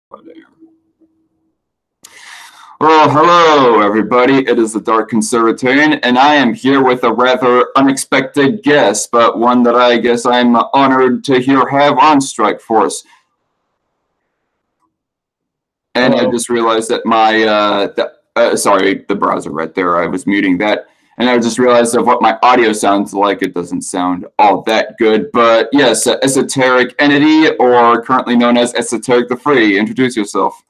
Well, hello, everybody. It is the Dark Conservatarian, and I am here with a rather unexpected guest, but one that I guess I'm honored to have on Strike Force. And hello. I just realized that my, sorry, the browser right there, I was muting that. And I just realized of what my audio sounds like. It doesn't sound all that good. But yes, Esoteric Entity, or currently known as Esoteric the Free. Introduce yourself.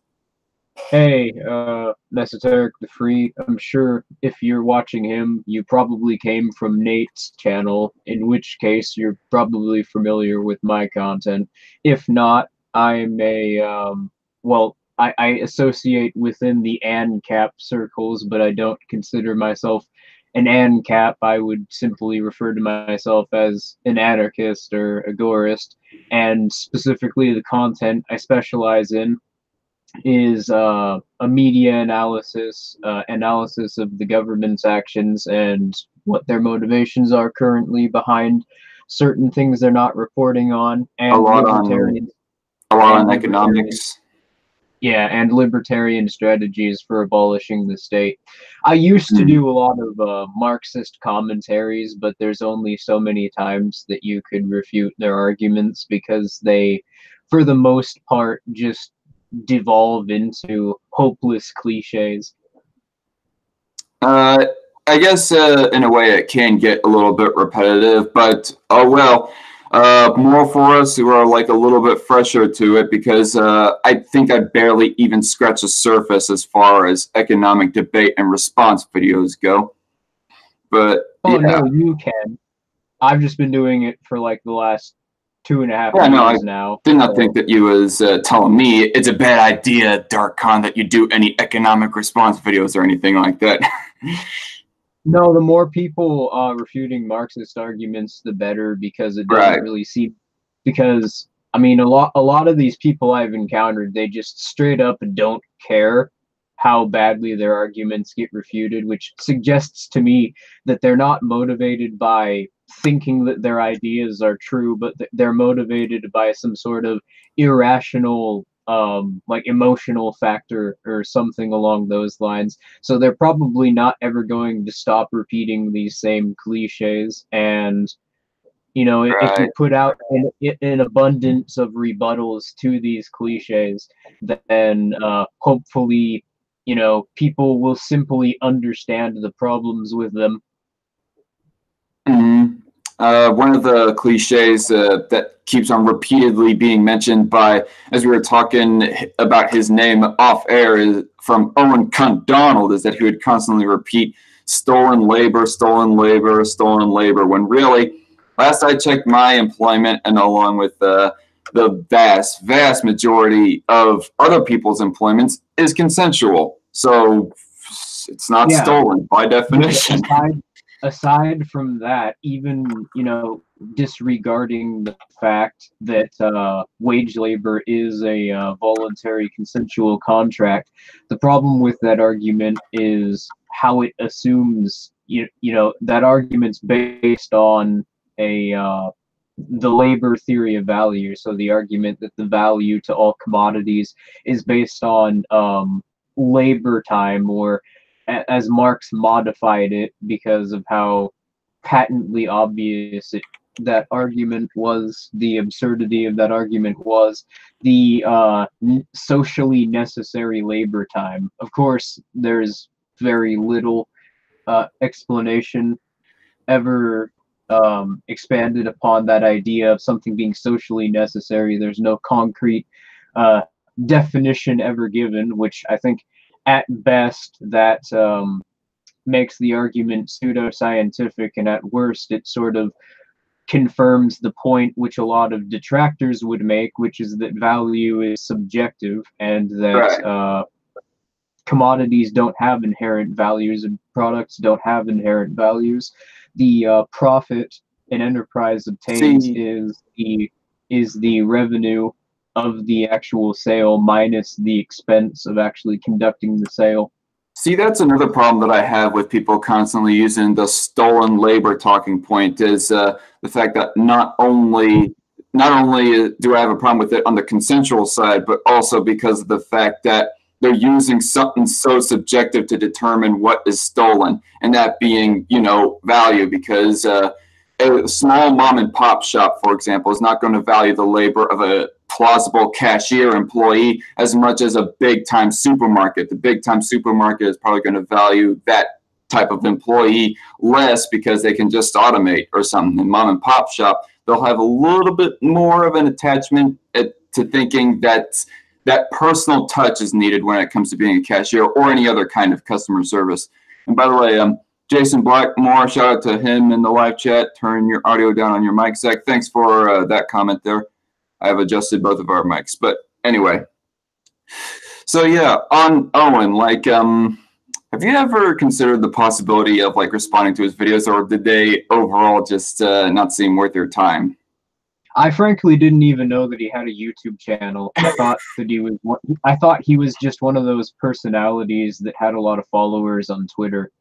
Hey, Esoteric the Free. I'm sure if you're watching him, you probably came from Nate's channel, in which case you're probably familiar with my content. If not, I'm a, well, I associate within the ANCAP circles, but I don't consider myself an ANCAP. I would simply refer to myself as an anarchist or agorist, and specifically the content I specialize in is a media analysis of the government's actions and what their motivations are currently behind certain things they're not reporting on, and a lot on economics. Yeah, and libertarian strategies for abolishing the state. I used to do a lot of Marxist commentaries, but there's only so many times that you could refute their arguments because they, for the most part, just devolve into hopeless cliches. I guess in a way it can get a little bit repetitive, but oh well. More for us who are like a little bit fresher to it, because I think I barely even scratch the surface as far as economic debate and response videos go. But oh yeah. No, you can. I've just been doing it for like the last 2.5 years now. I did not think that you was telling me it's a bad idea, Dark-Con, that you do any economic response videos or anything like that. No, the more people refuting Marxist arguments, the better, because it doesn't really seem. Because I mean, a lot of these people I've encountered, they just straight up don't care how badly their arguments get refuted, which suggests to me that they're not motivated by thinking that their ideas are true, but they're motivated by some sort of irrational like emotional factor or something along those lines. So they're probably not ever going to stop repeating these same cliches. And you know, if you put out an abundance of rebuttals to these cliches, then hopefully, you know, people will simply understand the problems with them. One of the cliches that keeps on repeatedly being mentioned by, as we were talking about his name off air, is from Owen Cunt Donald, is that he would constantly repeat stolen labor, stolen labor, stolen labor, when really, last I checked, my employment, and along with the vast majority of other people's employments, is consensual. So it's not stolen by definition. Aside from that, even, you know, disregarding the fact that wage labor is a voluntary consensual contract, the problem with that argument is how it assumes, you know, that argument's based on the labor theory of value. So the argument that the value to all commodities is based on labor time, or as Marx modified it because of how patently obvious that argument was, the absurdity of that argument was, the socially necessary labor time. Of course, there's very little explanation ever expanded upon that idea of something being socially necessary. There's no concrete definition ever given, which I think at best that makes the argument pseudoscientific, and at worst it sort of confirms the point which a lot of detractors would make, which is that value is subjective, and that commodities don't have inherent values and products don't have inherent values. The profit an enterprise obtains is the revenue of the actual sale minus the expense of actually conducting the sale. See, that's another problem that I have with people constantly using the stolen labor talking point, is the fact that not only not only do I have a problem with it on the consensual side, but also because of the fact that they're using something so subjective to determine what is stolen, and that being, value. Because a small mom and pop shop, for example, is not going to value the labor of a plausible cashier employee as much as a big time supermarket. The big time supermarket is probably going to value that type of employee less because they can just automate or something. In mom and pop shop, they'll have a little bit more of an attachment to thinking that that personal touch is needed when it comes to being a cashier or any other kind of customer service. And by the way, Jason Blackmore, shout out to him in the live chat. Turn your audio down on your mic, Zach. Thanks for that comment there. I have adjusted both of our mics. But anyway, so yeah, on Owen, have you ever considered the possibility of responding to his videos, or did they overall just not seem worth your time? I frankly didn't even know that he had a YouTube channel. I thought he was just one of those personalities that had a lot of followers on Twitter.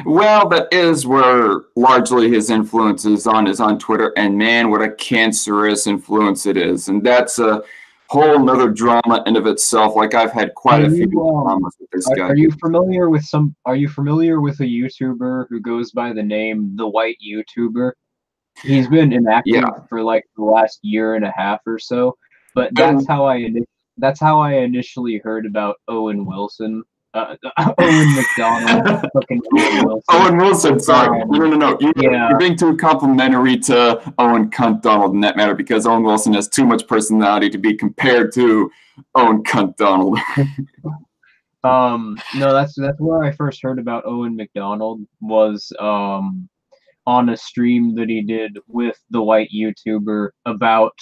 Well, that is where largely his influence is on Twitter, and man, what a cancerous influence it is. And that's a whole nother drama in of itself. I've had quite a few dramas with this guy. Are you familiar with a YouTuber who goes by the name The White YouTuber? He's been inactive for the last year and a half or so, but that's how I initially heard about Owen Wilson. Owen McDonald. Fucking Owen Wilson. Owen Wilson, sorry. No. You're being too complimentary to Owen Cunt Donald in that matter, because Owen Wilson has too much personality to be compared to Owen Cunt Donald. No, that's where I first heard about Owen McDonald, was on a stream that he did with the White YouTuber about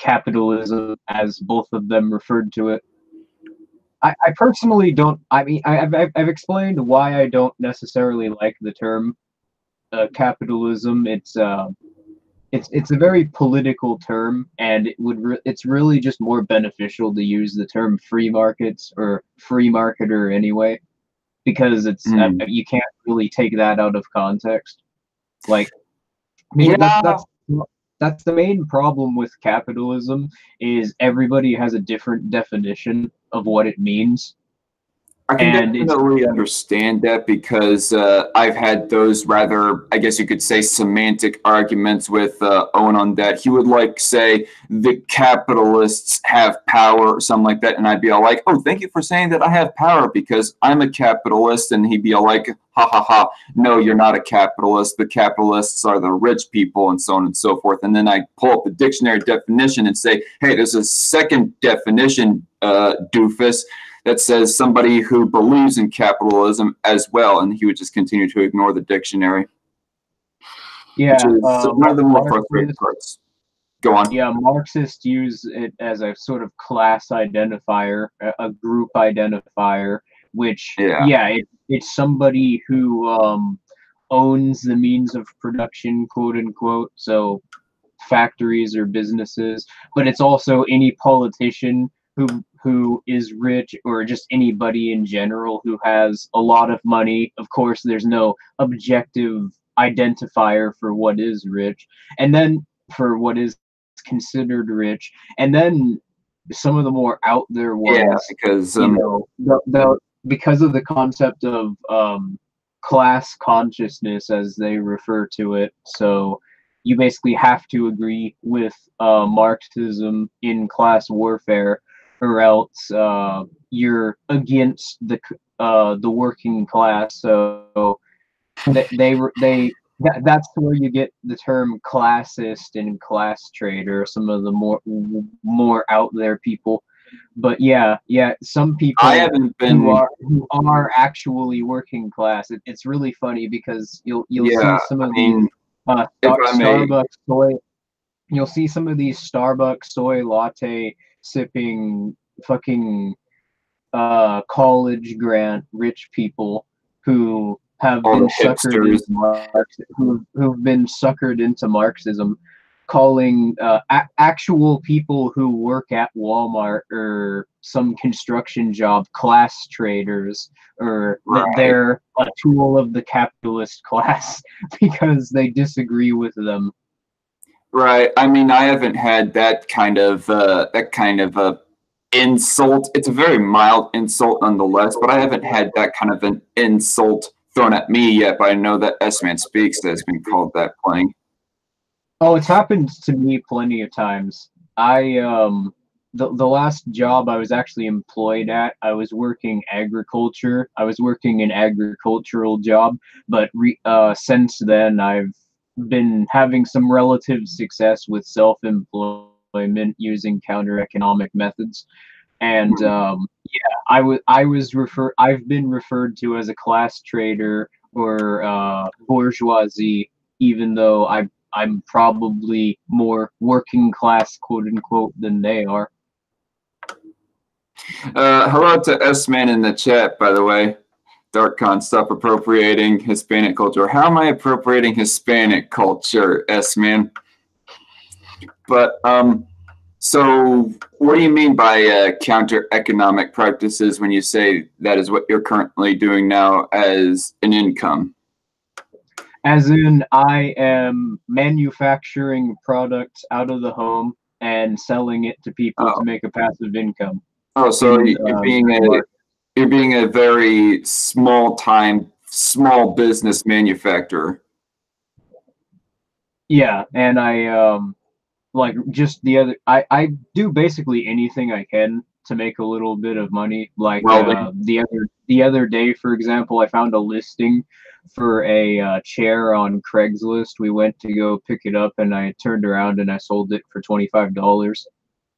capitalism, as both of them referred to it. I personally don't. I mean, I've explained why I don't necessarily like the term capitalism. It's a very political term, and it's really just more beneficial to use the term free markets or free marketer anyway, because it's you can't really take that out of context. That's the main problem with capitalism, is everybody has a different definition of what it means. I can definitely understand that, because I've had those rather, I guess you could say, semantic arguments with Owen on that. He would say the capitalists have power or something like that, and I'd be all like, oh, thank you for saying that I have power because I'm a capitalist. And he'd be all like, ha ha ha, no, you're not a capitalist. The capitalists are the rich people, and so on and so forth. And then I pull up the dictionary definition and say, hey, there's a second definition, doofus, that says somebody who believes in capitalism as well, and he would just continue to ignore the dictionary. Yeah, which is one of the more frustrating parts. Go on. Yeah, Marxists use it as a sort of class identifier, a group identifier, which it's somebody who owns the means of production, quote unquote, so factories or businesses, but it's also any politician who is rich, or just anybody in general who has a lot of money. Of course, there's no objective identifier for what is rich, and then for what is considered rich, and then some of the more out there ones, because because of the concept of class consciousness, as they refer to it. So you basically have to agree with Marxism in class warfare, or else you're against the working class. So that's where you get the term classist and class trader, some of the more out there people. But yeah, some people who are actually working class. It's really funny, because you'll see some of these Starbucks soy. You'll see some of these Starbucks soy latte sipping fucking college grant rich people who have been suckered into who've been suckered into Marxism, calling actual people who work at Walmart or some construction job class traders, or that they're a tool of the capitalist class because they disagree with them. Right. I mean, I haven't had that kind of insult. It's a very mild insult nonetheless, but I haven't had that kind of an insult thrown at me yet. But I know that S-Man Speaks has been called that playing. Oh, it's happened to me plenty of times. The last job I was actually employed at, I was working agriculture. I was working an agricultural job, but since then I've been having some relative success with self-employment using counter-economic methods. And yeah, I've been referred to as a class trader or bourgeoisie, even though I'm probably more working class, quote unquote, than they are. Hello to S-Man in the chat, by the way. DarkCon, stop appropriating Hispanic culture. How am I appropriating Hispanic culture, S-Man? But so what do you mean by counter-economic practices when you say that is what you're currently doing now as an income? As in, I am manufacturing products out of the home and selling it to people to make a passive income. Oh, so you're being a very small business manufacturer. Yeah, and like just I do basically anything I can to make a little bit of money. Like the other day, for example, I found a listing for a chair on Craigslist. We went to go pick it up, and I turned around and I sold it for $25.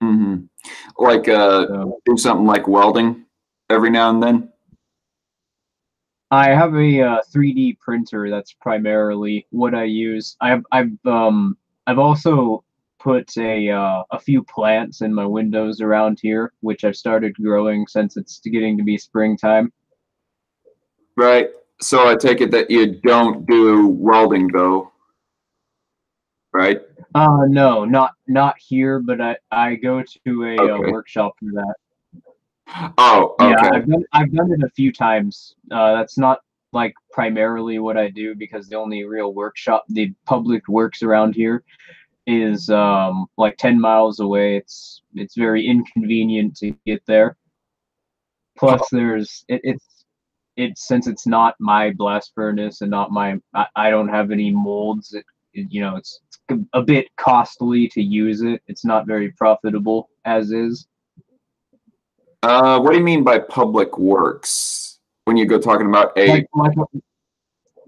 Mm-hmm. Like do something like welding every now and then. I have a 3D printer. That's primarily what I use. I've also put a few plants in my windows around here, which I've started growing since it's getting to be springtime. Right. So I take it that you don't do welding though, right? No, not here, but I go to a workshop for that. Oh, okay. Yeah, I've done it a few times. That's not like primarily what I do because the only real workshop, the public works around here, is like 10 miles away. It's very inconvenient to get there. Plus, it's since it's not my blast furnace and not my I don't have any molds. It's a bit costly to use it. It's not very profitable as is. What do you mean by public works when you go talking about a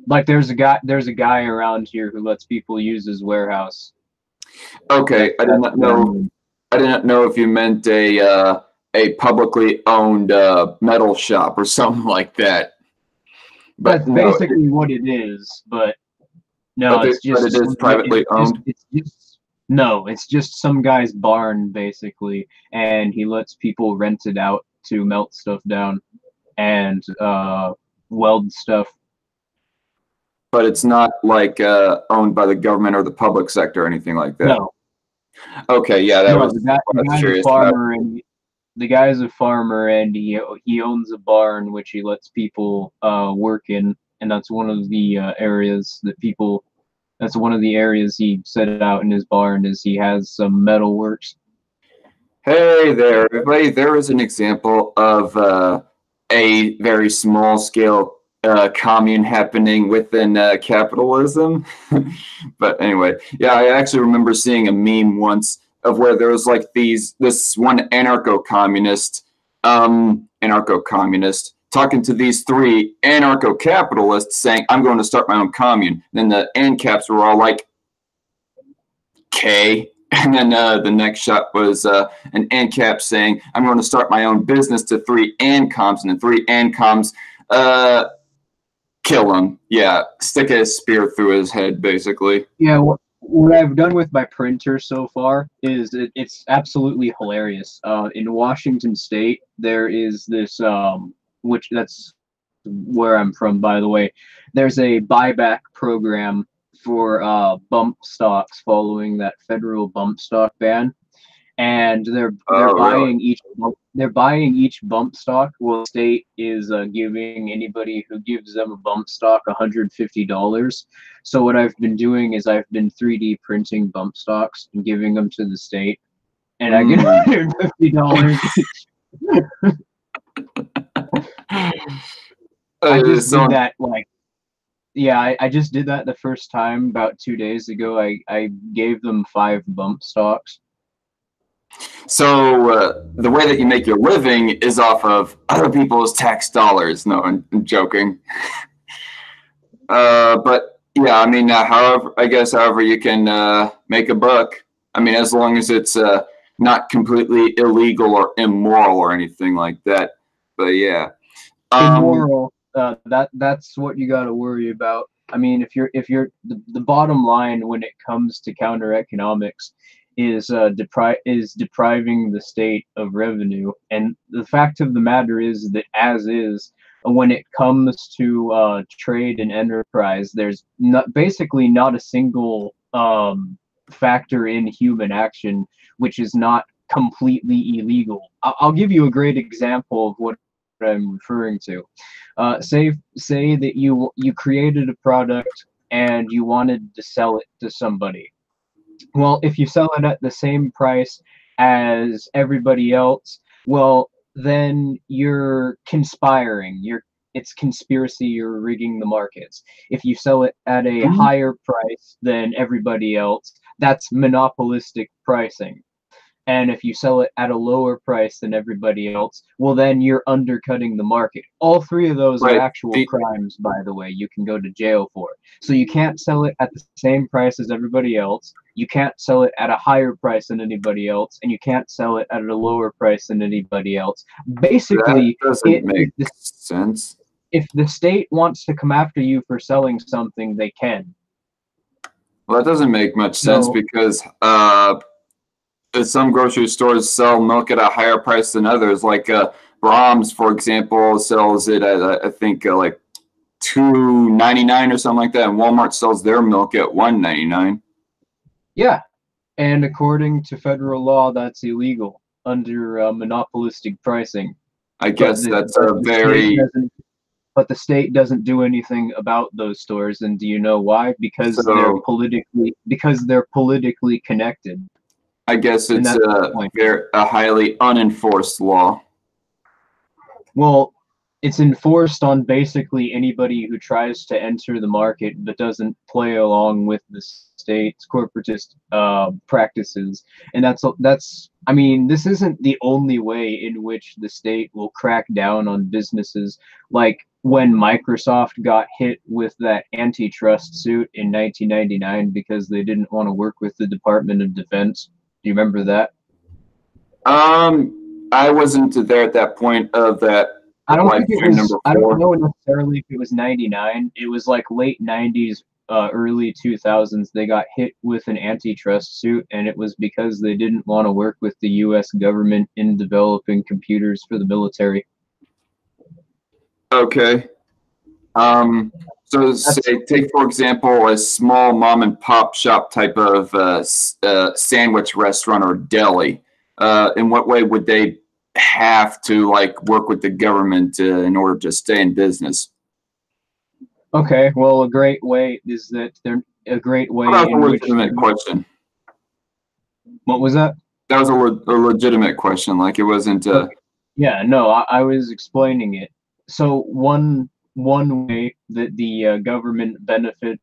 like there's a guy around here who lets people use his warehouse. Okay, I did not know. I didn't know if you meant a publicly owned metal shop or something like that. But that's basically what it is. But no, it is privately owned. It's just some guy's barn basically, and he lets people rent it out to melt stuff down and weld stuff. But it's not like owned by the government or the public sector or anything like that. No. Okay, yeah, that was. The guy's a farmer, and he owns a barn which he lets people work in, and that's one of the areas that people. That's one of the areas he set out in his barn is he has some metal works. Hey there, everybody! There is an example of a very small scale commune happening within capitalism. But anyway, yeah, I actually remember seeing a meme once of where there was like this one anarcho-communist talking to these three anarcho-capitalists saying, I'm going to start my own commune. Then the ANCAPs were all like, okay. And then the next shot was an ANCAP saying, I'm going to start my own business to three ANCOMs. And the three ANCOMs kill him. Yeah, stick a spear through his head, basically. Yeah, what I've done with my printer so far is it's absolutely hilarious. In Washington State, there is this which that's where I'm from, by the way. There's a buyback program for bump stocks following that federal bump stock ban, and they're Oh, really? buying they're buying each bump stock. Well, the state is giving anybody who gives them a bump stock $150. So what I've been doing is I've been 3D printing bump stocks and giving them to the state, and I get Mm. $150 each. I just did So, that like, yeah, I just did that the first time about 2 days ago. I gave them 5 bump stocks. so the way that you make your living is off of other people's tax dollars. No, I'm joking. But yeah, I mean, however, I guess however you can make a buck. I mean, as long as it's not completely illegal or immoral or anything like that. But yeah, um, Immoral. That's what you got to worry about. I mean, if you're the bottom line when it comes to counter economics is depriving the state of revenue, and the fact of the matter is that as is, when it comes to trade and enterprise, there's basically not a single factor in human action which is not completely illegal. I'll give you a great example of what I'm referring to. Say that you created a product and you wanted to sell it to somebody. Well, if you sell it at the same price as everybody else, well, then you're conspiring. It's conspiracy. You're rigging the markets. If you sell it at a higher price than everybody else, that's monopolistic pricing. And if you sell it at a lower price than everybody else, well, then you're undercutting the market. All three of those are right. actual crimes, by the way, you can go to jail for. So you can't sell it at the same price as everybody else. You can't sell it at a higher price than anybody else, and you can't sell it at a lower price than anybody else. That Basically, doesn't make sense. if the state wants to come after you for selling something, they can. Well, that doesn't make much sense So because some grocery stores sell milk at a higher price than others. Like Brahms, for example, sells it at I think like $2.99 or something like that, and Walmart sells their milk at $1.99. yeah, and according to federal law, that's illegal under monopolistic pricing. I But guess the that's but a the state very doesn't. But the state doesn't do anything about those stores, and do you know why? so. Because they're politically connected, I guess and it's that's the point. a highly unenforced law. Well, it's enforced on basically anybody who tries to enter the market but doesn't play along with the state's corporatist practices, and that's. I mean, this isn't the only way in which the state will crack down on businesses. Like when Microsoft got hit with that antitrust suit in 1999 because they didn't want to work with the Department of Defense. Do you remember that? I wasn't there at that point of that I don't live think it stream was. number I don't 4. know necessarily if it was 99. It was like late 90s, early 2000s. They got hit with an antitrust suit, and it was because they didn't want to work with the U.S. government in developing computers for the military. Okay. So That's say, take for example, a small mom and pop shop type of sandwich restaurant or deli. In what way would they have to like work with the government in order to stay in business? okay. Well, a great way is that they're a great way Well, that was a in which legitimate question. what was that? That was a legitimate question. Like it wasn't. Okay. Yeah, no, I was explaining it. So one way that the government benefits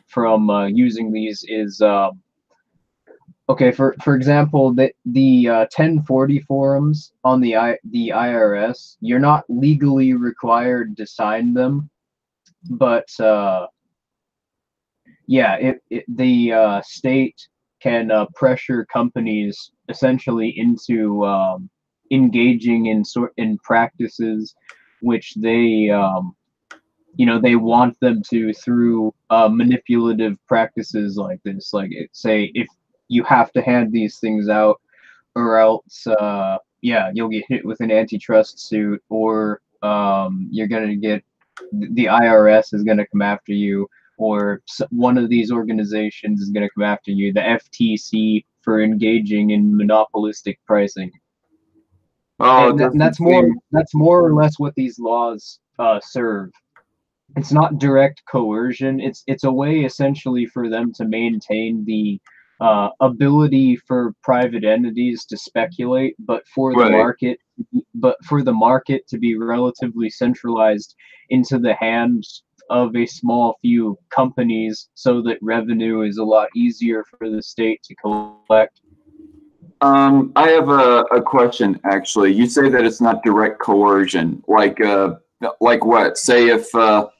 from using these is okay. For example, the 1040 forums on the IRS, you're not legally required to sign them, but yeah, the state can pressure companies essentially into engaging in practices which they they want them to through manipulative practices like this. Like say if you have to hand these things out, or else yeah, you'll get hit with an antitrust suit, or you're gonna get the IRS is gonna come after you, or one of these organizations is gonna come after you. The FTC, for engaging in monopolistic pricing. Oh, it And doesn't seem. that's more or less what these laws serve. It's not direct coercion. It's a way essentially for them to maintain the ability for private entities to speculate, Right. but for the market to be relatively centralized into the hands of a small few companies, so that revenue is a lot easier for the state to collect. I have a question actually. You say that it's not direct coercion, like what? Say if Well,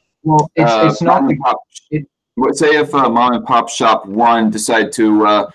it's not mom and the pop, it, say if mom and pop shop one decide to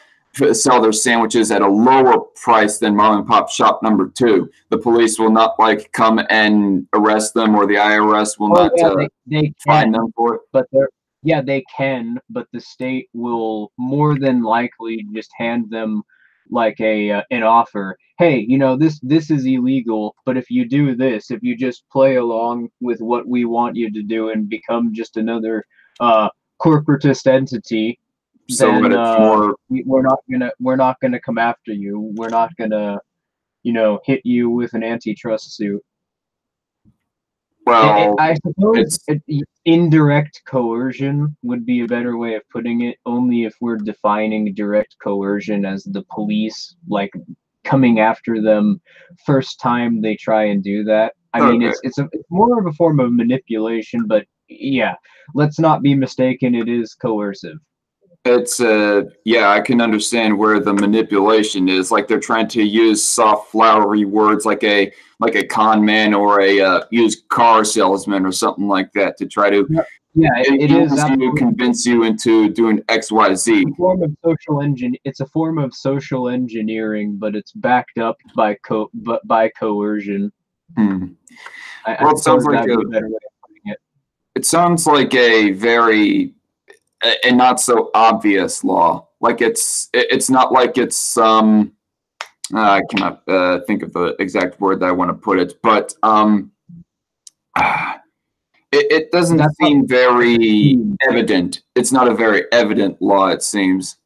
sell their sandwiches at a lower price than mom and pop shop number two, the police will not like come and arrest them, or the IRS will oh not yeah, they fine can, them for it. but they're yeah, they can, but the state will more than likely just hand them like a an offer. Hey, this is illegal, but if you do this, if you just play along with what we want you to do and become just another uh corporatist entity, So what? then It's more. we're not gonna come after you. We're not gonna, hit you with an antitrust suit. Well, I suppose it's indirect coercion would be a better way of putting it, only if we're defining direct coercion as the police, like, coming after them first time they try and do that. I mean, okay. it's more of a form of manipulation, but yeah, let's not be mistaken, it is coercive. It's yeah, I can understand where the manipulation is. Like they're trying to use soft, flowery words like a con man or a used car salesman or something like that to try to Yeah, yeah, it is influence you, absolutely convince you into doing X, Y, Z. a form of it's a form of social engineering, but it's backed up by by coercion. Hmm. I Well, suppose that'd be a better way of putting it. it sounds like a very a not so obvious law. Like it's not like it's I cannot think of the exact word that I want to put it, but it doesn't That's how, seem very evident. It's not a very evident law, it seems.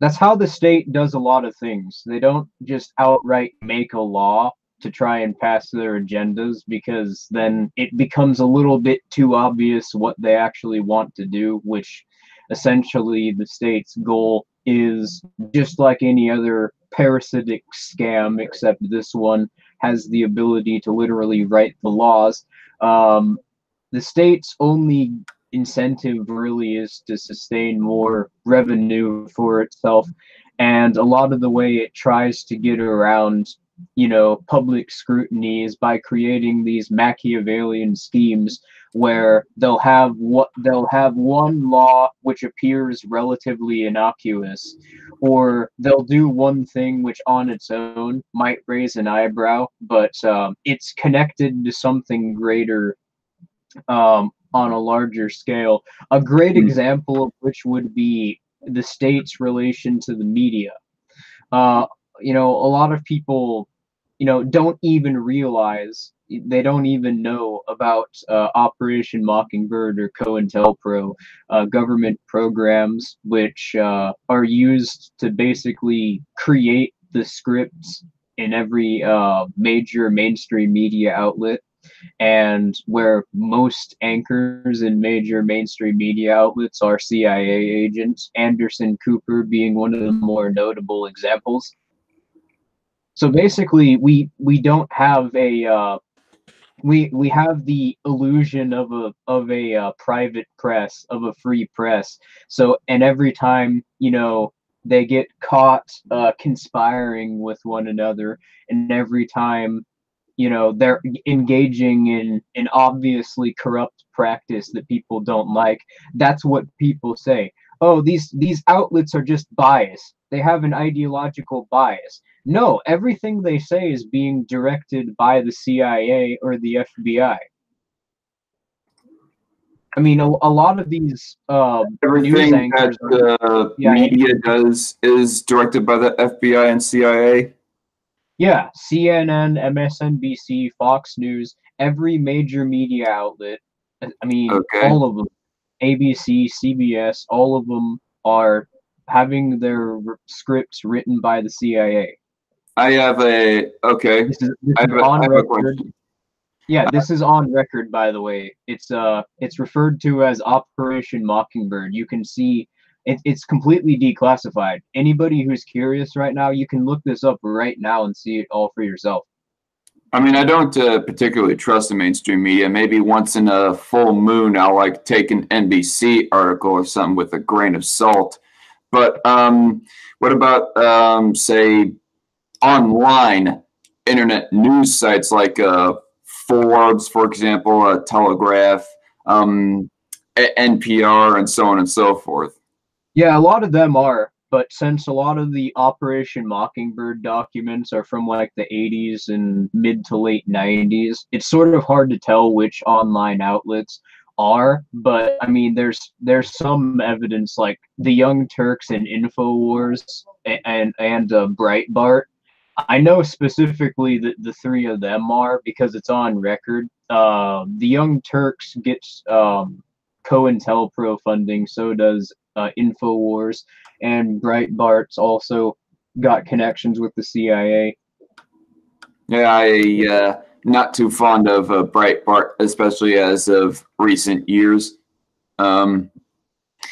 that's how the state does a lot of things. They don't just outright make a law to try and pass their agendas, because then it becomes a little bit too obvious what they actually want to do, which essentially the state's goal is just like any other parasitic scam, except this one has the ability to literally write the laws. Um, the state's only incentive really is to sustain more revenue for itself, and a lot of the way it tries to get around public scrutiny is by creating these Machiavellian schemes where they'll have one law which appears relatively innocuous, or they'll do one thing which on its own might raise an eyebrow, but it's connected to something greater, on a larger scale. A great Hmm. example of which would be the state's relation to the media. Uh, a lot of people, don't even realize, they don't even know about Operation Mockingbird or COINTELPRO, government programs which are used to basically create the scripts in every major mainstream media outlet, and where most anchors in major mainstream media outlets are CIA agents, Anderson Cooper being one of the more notable examples. So basically, we don't have a we have the illusion of a private press, of a free press. So, and every time they get caught conspiring with one another, and every time they're engaging in an obviously corrupt practice that people don't like, that's what people say. Oh, these outlets are just biased, they have an ideological bias. No, everything they say is being directed by the CIA or the FBI. I mean, a lot of these news Everything that anchors are the CIA. media does is directed by the FBI and CIA. Yeah, CNN, MSNBC, Fox News, every major media outlet, I mean, Okay. all of them, ABC, CBS, all of them are having their scripts written by the CIA. I have a okay. This I is have a, I on have a record. question. Yeah, this is on record, by the way. It's referred to as Operation Mockingbird. You can see it's completely declassified. Anybody who's curious right now, you can look this up right now and see it all for yourself. I mean, I don't particularly trust the mainstream media. Maybe once in a full moon, I'll like take an NBC article or something with a grain of salt. But what about say online internet news sites like Forbes, for example, Telegraph, NPR, and so on and so forth? Yeah, a lot of them are, but since a lot of the Operation Mockingbird documents are from like the 80s and mid to late 90s, it's sort of hard to tell which online outlets are, but I mean there's some evidence like the Young Turks and InfoWars and Breitbart. I know specifically that the three of them are because it's on record. The Young Turks gets COINTELPRO funding, so does InfoWars, and Breitbart's also got connections with the CIA. Yeah, I not too fond of Breitbart, especially as of recent years. Um,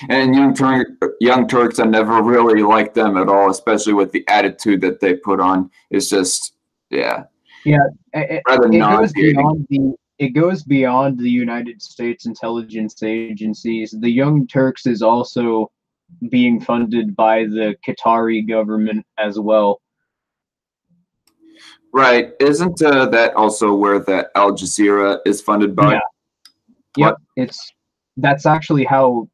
and Young Turks, I never really liked them at all, especially with the attitude that they put on. It's just, yeah, Yeah, rather it goes nauseating. beyond the United States intelligence agencies. The Young Turks is also being funded by the Qatari government as well. Right. Isn't that also where the Al Jazeera is funded by? Yeah, What? yep. That's actually how,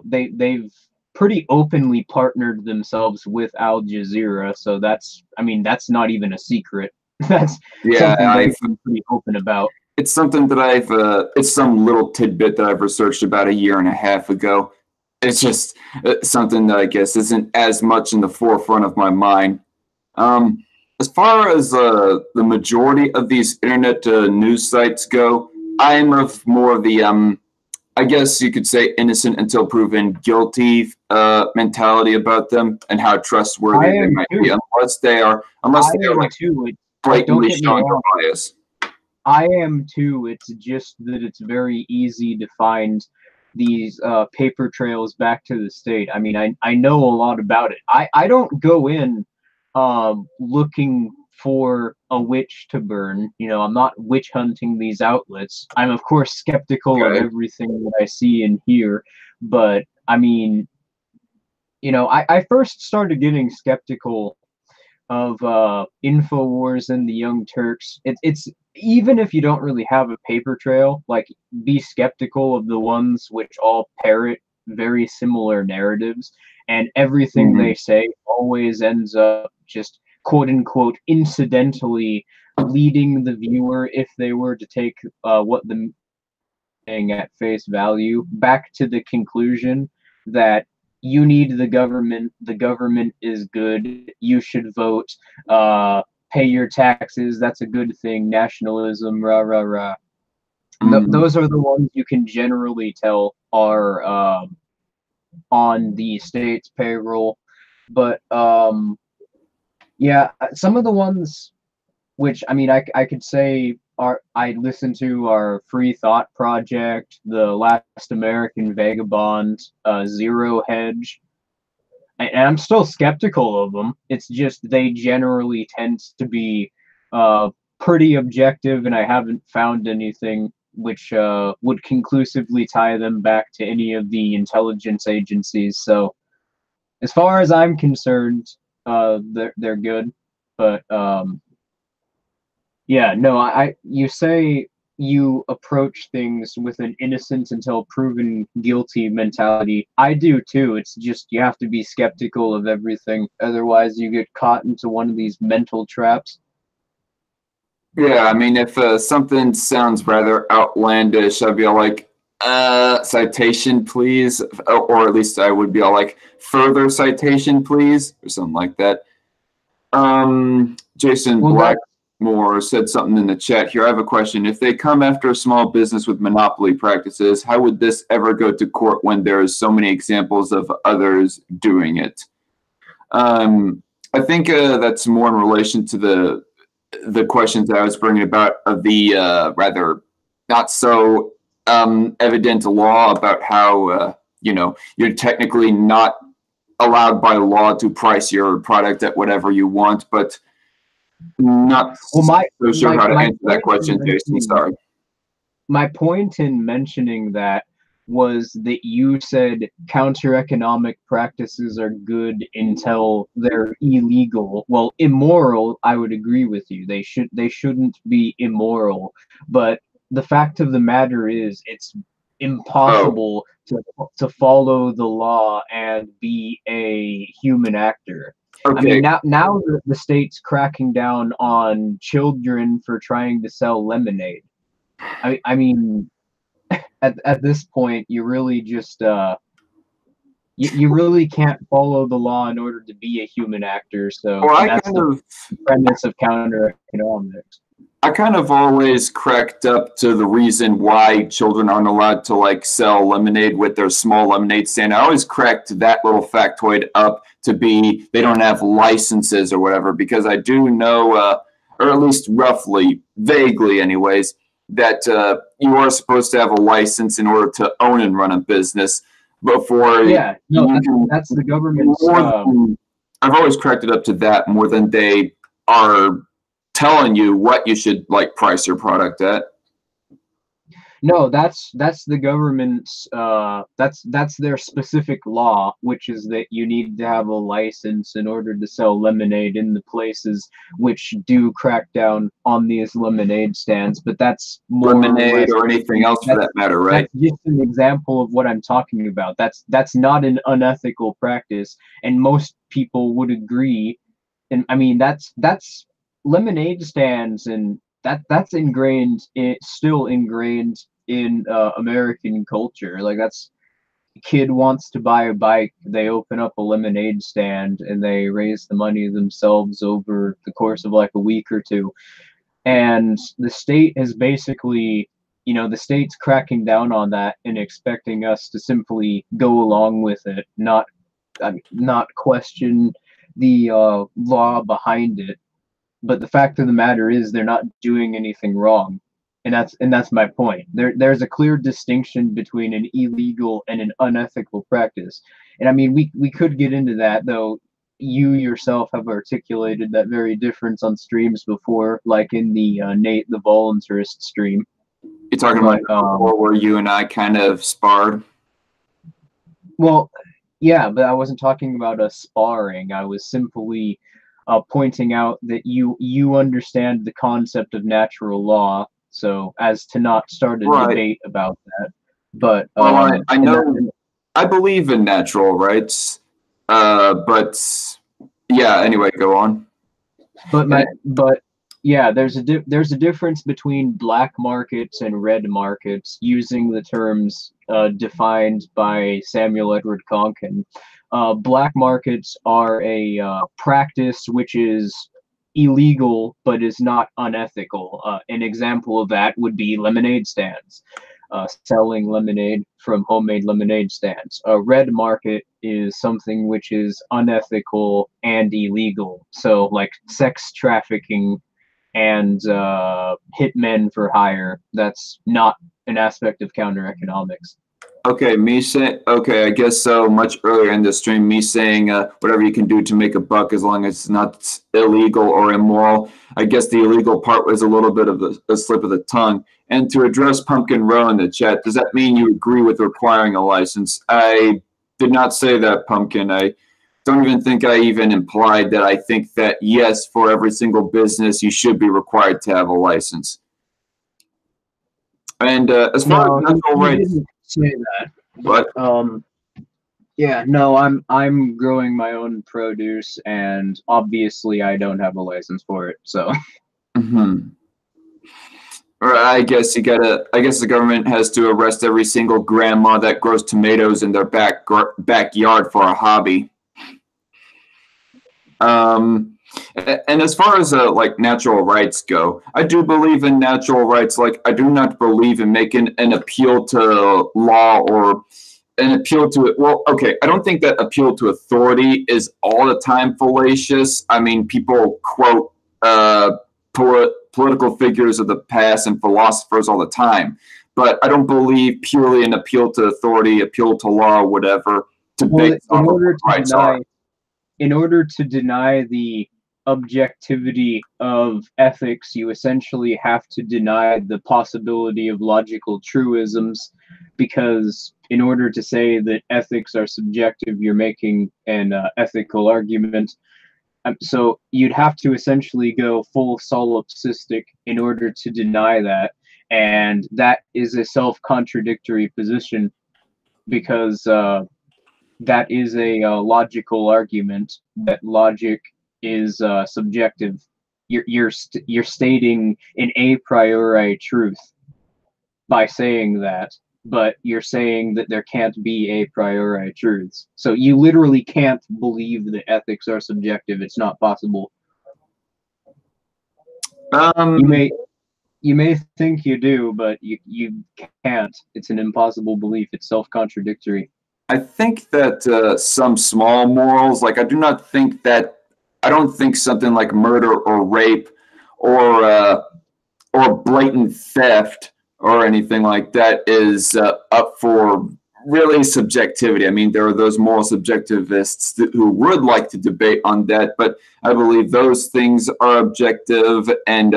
they've pretty openly partnered themselves with Al Jazeera. So that's, I mean, that's not even a secret. That's Yeah, something they've been pretty open about. it's something that it's some little tidbit that I've researched about a year and a half ago. It's just something that I guess isn't as much in the forefront of my mind. Um, as far as the majority of these internet news sites go, I'm of more of the I guess you could say innocent until proven guilty mentality about them and how I trustworthy they am might be, too. unless I they are am like too. Like, don't blatantly get me showing wrong. a bias. I am too. It's just that it's very easy to find these paper trails back to the state. I mean, I know a lot about it. I don't go in looking for a witch to burn. I'm not witch hunting these outlets. I'm of course skeptical of Okay. everything that I see and hear, but I mean, I first started getting skeptical of Infowars and the Young Turks. It's even if you don't really have a paper trail, like be skeptical of the ones which all parrot very similar narratives, and everything Mhm. they say always ends up just quote unquote incidentally leading the viewer, if they were to take what the saying at face value, back to the conclusion that you need the government is good, you should vote, uh, pay your taxes, that's a good thing, nationalism, rah, rah, rah. Mhm. Those are the ones you can generally tell are on the state's payroll. But yeah, some of the ones which I mean, I could say I listen to our Free Thought Project, the Last American Vagabond, Zero Hedge, and I'm still skeptical of them. It's just they generally tend to be uh, pretty objective, and I haven't found anything which would conclusively tie them back to any of the intelligence agencies. So, as far as I'm concerned, they're good, but yeah, no, you say you approach things with an innocent until proven guilty mentality. I do too. It's just you have to be skeptical of everything. Otherwise, you get caught into one of these mental traps. Yeah, I mean, if something sounds rather outlandish, I'd be all like, citation, please. Or at least I would be all like, further citation, please, or something like that. Jason Well, Black. more said something in the chat here. I have a question. If they come after a small business with monopoly practices, how would this ever go to court when there is so many examples of others doing it? I think that's more in relation to the questions that I was bringing about of the rather not so evident law about how you're technically not allowed by law to price your product at whatever you want, but not so sure how to answer that question, Jason. Sorry. My point in mentioning that was that you said counter-economic practices are good until they're illegal. Well, immoral, I would agree with you. They shouldn't be immoral. But the fact of the matter is, it's impossible to follow the law and be a human actor. Okay. I mean, now the state's cracking down on children for trying to sell lemonade. I mean, at this point, you really just you really can't follow the law in order to be a human actor. So that's the premise of counter economics. I kind of always cracked up to the reason why children aren't allowed to like sell lemonade with their small lemonade stand. I always cracked that little factoid up to be they don't have licenses or whatever, because I do know, or at least roughly, vaguely anyways, that you are supposed to have a license in order to own and run a business before. Yeah, no, that's the government's. I've always cracked it up to that more than they are telling you what you should like price your product at. No, that's the government's that's their specific law, which is that you need to have a license in order to sell lemonade in the places which do crack down on these lemonade stands. But that's more lemonade or anything else for that matter, right? That's just an example of what I'm talking about. That's not an unethical practice, and most people would agree. And I mean, that's lemonade stands, and that's still ingrained in American culture. Like, that's, a kid wants to buy a bike, they open up a lemonade stand and they raise the money themselves over the course of like a week or two. And the state has basically, the state's cracking down on that and expecting us to simply go along with it, not question the law behind it. But the fact of the matter is, they're not doing anything wrong, and that's my point. There's a clear distinction between an illegal and an unethical practice. And I mean, we could get into that, though. You yourself have articulated that very difference on streams before, like in the Nate the Voluntarist stream. You're talking about where you and I kind of sparred? Well, yeah, but I wasn't talking about us sparring. I was simply pointing out that you understand the concept of natural law, so as to not start a debate about that. But well, I know I believe in natural rights, but yeah. Anyway, go on. But yeah, there's a difference between black markets and red markets, using the terms defined by Samuel Edward Konkin. Black markets are a practice which is illegal but is not unethical. An example of that would be lemonade stands, selling lemonade from homemade lemonade stands. A red market is something which is unethical and illegal. So like sex trafficking and hitmen for hire. That's not an aspect of counter economics. Okay, I guess so. Much earlier in the stream, me saying whatever you can do to make a buck as long as it's not illegal or immoral. I guess the illegal part was a little bit of a slip of the tongue. And to address Pumpkin Row in the chat, does that mean you agree with requiring a license? I did not say that, Pumpkin. I don't even think I even implied that I think that, yes, for every single business, you should be required to have a license. And as far as natural rights, say that. What? Yeah, no, I'm growing my own produce, and obviously I don't have a license for it, so. Or I guess the government has to arrest every single grandma that grows tomatoes in their backyard for a hobby. And as far as like natural rights go, I do believe in natural rights. Like I do not believe in making an appeal to law or an appeal to it. Well, okay, I don't think that appeal to authority is all the time fallacious. I mean, people quote political figures of the past and philosophers all the time, but I don't believe purely an appeal to authority, appeal to law, whatever, to Well, base on what rights are. in order to deny the objectivity of ethics, you essentially have to deny the possibility of logical truisms, because in order to say that ethics are subjective, you're making an ethical argument. So you'd have to essentially go full solipsistic in order to deny that, and that is a self-contradictory position, because that is a logical argument that logic is subjective. You're stating an a priori truth by saying that, but you're saying that there can't be a priori truths. So you literally can't believe that ethics are subjective. It's not possible. You may think you do, but you can't. It's an impossible belief. It's self-contradictory. I think that some small morals, like I don't think something like murder or rape or blatant theft or anything like that is up for really subjectivity. I mean, there are those moral subjectivists who would like to debate on that, but I believe those things are objective, and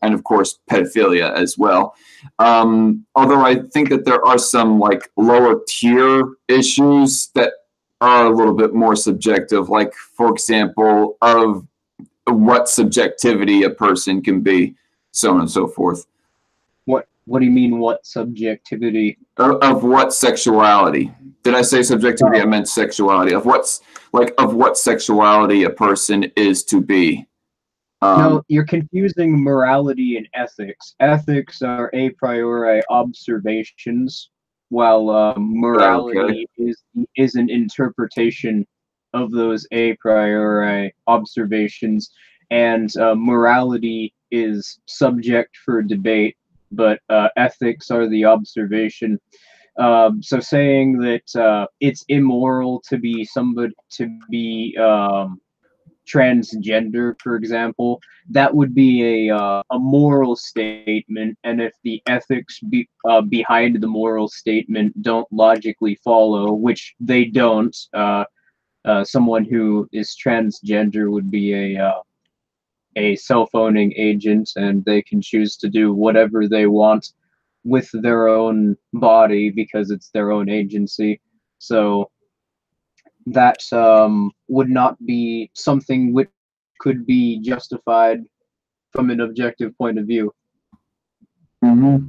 and of course pedophilia as well. Although I think that there are some like lower tier issues that are a little bit more subjective, like for example of what subjectivity a person can be, so on and so forth. What do you mean, what subjectivity? Of what sexuality? Did I say subjectivity? I meant sexuality. Of what sexuality a person is to be. No, you're confusing morality and ethics. Ethics are a priori observations, while morality is an interpretation of those a priori observations, and morality is subject for debate, but ethics are the observation. So saying that it's immoral to be transgender, for example, that would be a moral statement, and if the ethics behind the moral statement don't logically follow, which they don't, someone who is transgender would be a self-owning agent, and they can choose to do whatever they want with their own body because it's their own agency. So that would not be something which could be justified from an objective point of view. Mm-hmm.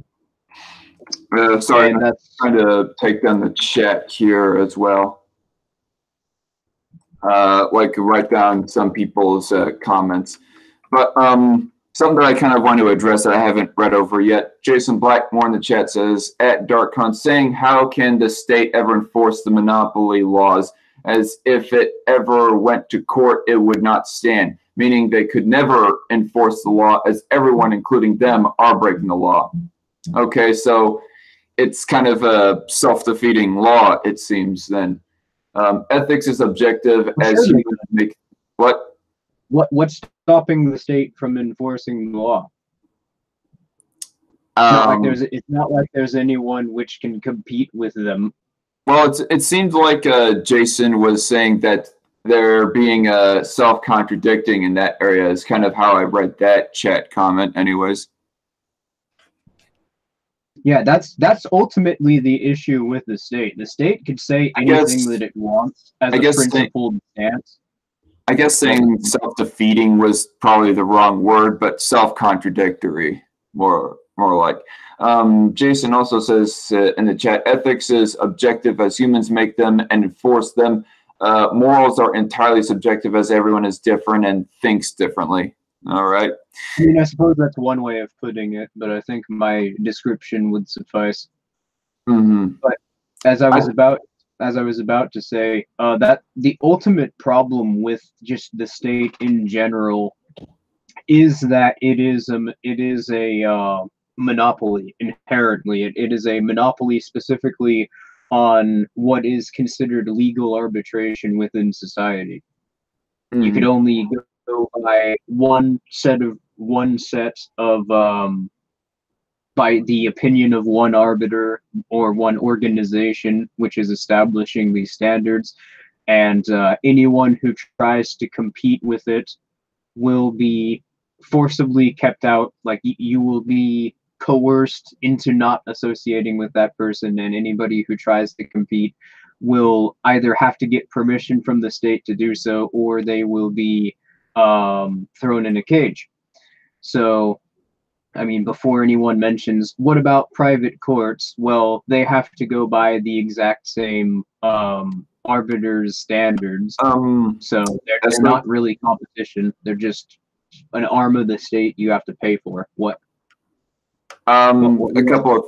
Sorry, I'm trying to take down the chat here as well. Like write down some people's comments. But something that I kind of want to address that I haven't read over yet. Jason Blackmore in the chat says, at DarkCon, saying how can the state ever enforce the monopoly laws? As if it ever went to court, it would not stand. Meaning they could never enforce the law, as everyone, including them, are breaking the law. Okay, so it's kind of a self-defeating law, it seems, then. Ethics is objective as humans make... What? What's stopping the state from enforcing the law? It's not like there's anyone which can compete with them. Well, it seemed like Jason was saying that they're being self-contradicting in that area is kind of how I read that chat comment anyways. Yeah, that's ultimately the issue with the state. The state could say anything that it wants as a principled stance. I guess saying self-defeating was probably the wrong word, but self-contradictory, more like. Jason also says in the chat, ethics is objective as humans make them and enforce them. Morals are entirely subjective as everyone is different and thinks differently. All right. I mean, I suppose that's one way of putting it, but I think my description would suffice. Mm-hmm. But as I was about as I was about to say, that the ultimate problem with just the state in general is that it is a monopoly inherently. It is a monopoly specifically on what is considered legal arbitration within society. You could only go by one set of by the opinion of one arbiter or one organization which is establishing these standards, and anyone who tries to compete with it will be forcibly kept out. Like you will be coerced into not associating with that person, and anybody who tries to compete will either have to get permission from the state to do so, or they will be thrown in a cage. So, I mean, before anyone mentions, what about private courts? Well, they have to go by the exact same arbiters' standards. So they're not really competition. They're just an arm of the state you have to pay for. What? A couple of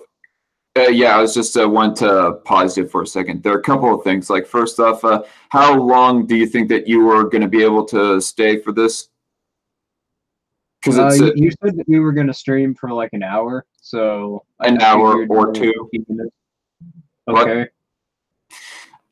yeah, I was just want to pause it for a second. There are a couple of things. Like, first off, how long do you think that you were going to be able to stay for this? Because you said that we were going to stream for like an hour, so an hour or two. Okay. What?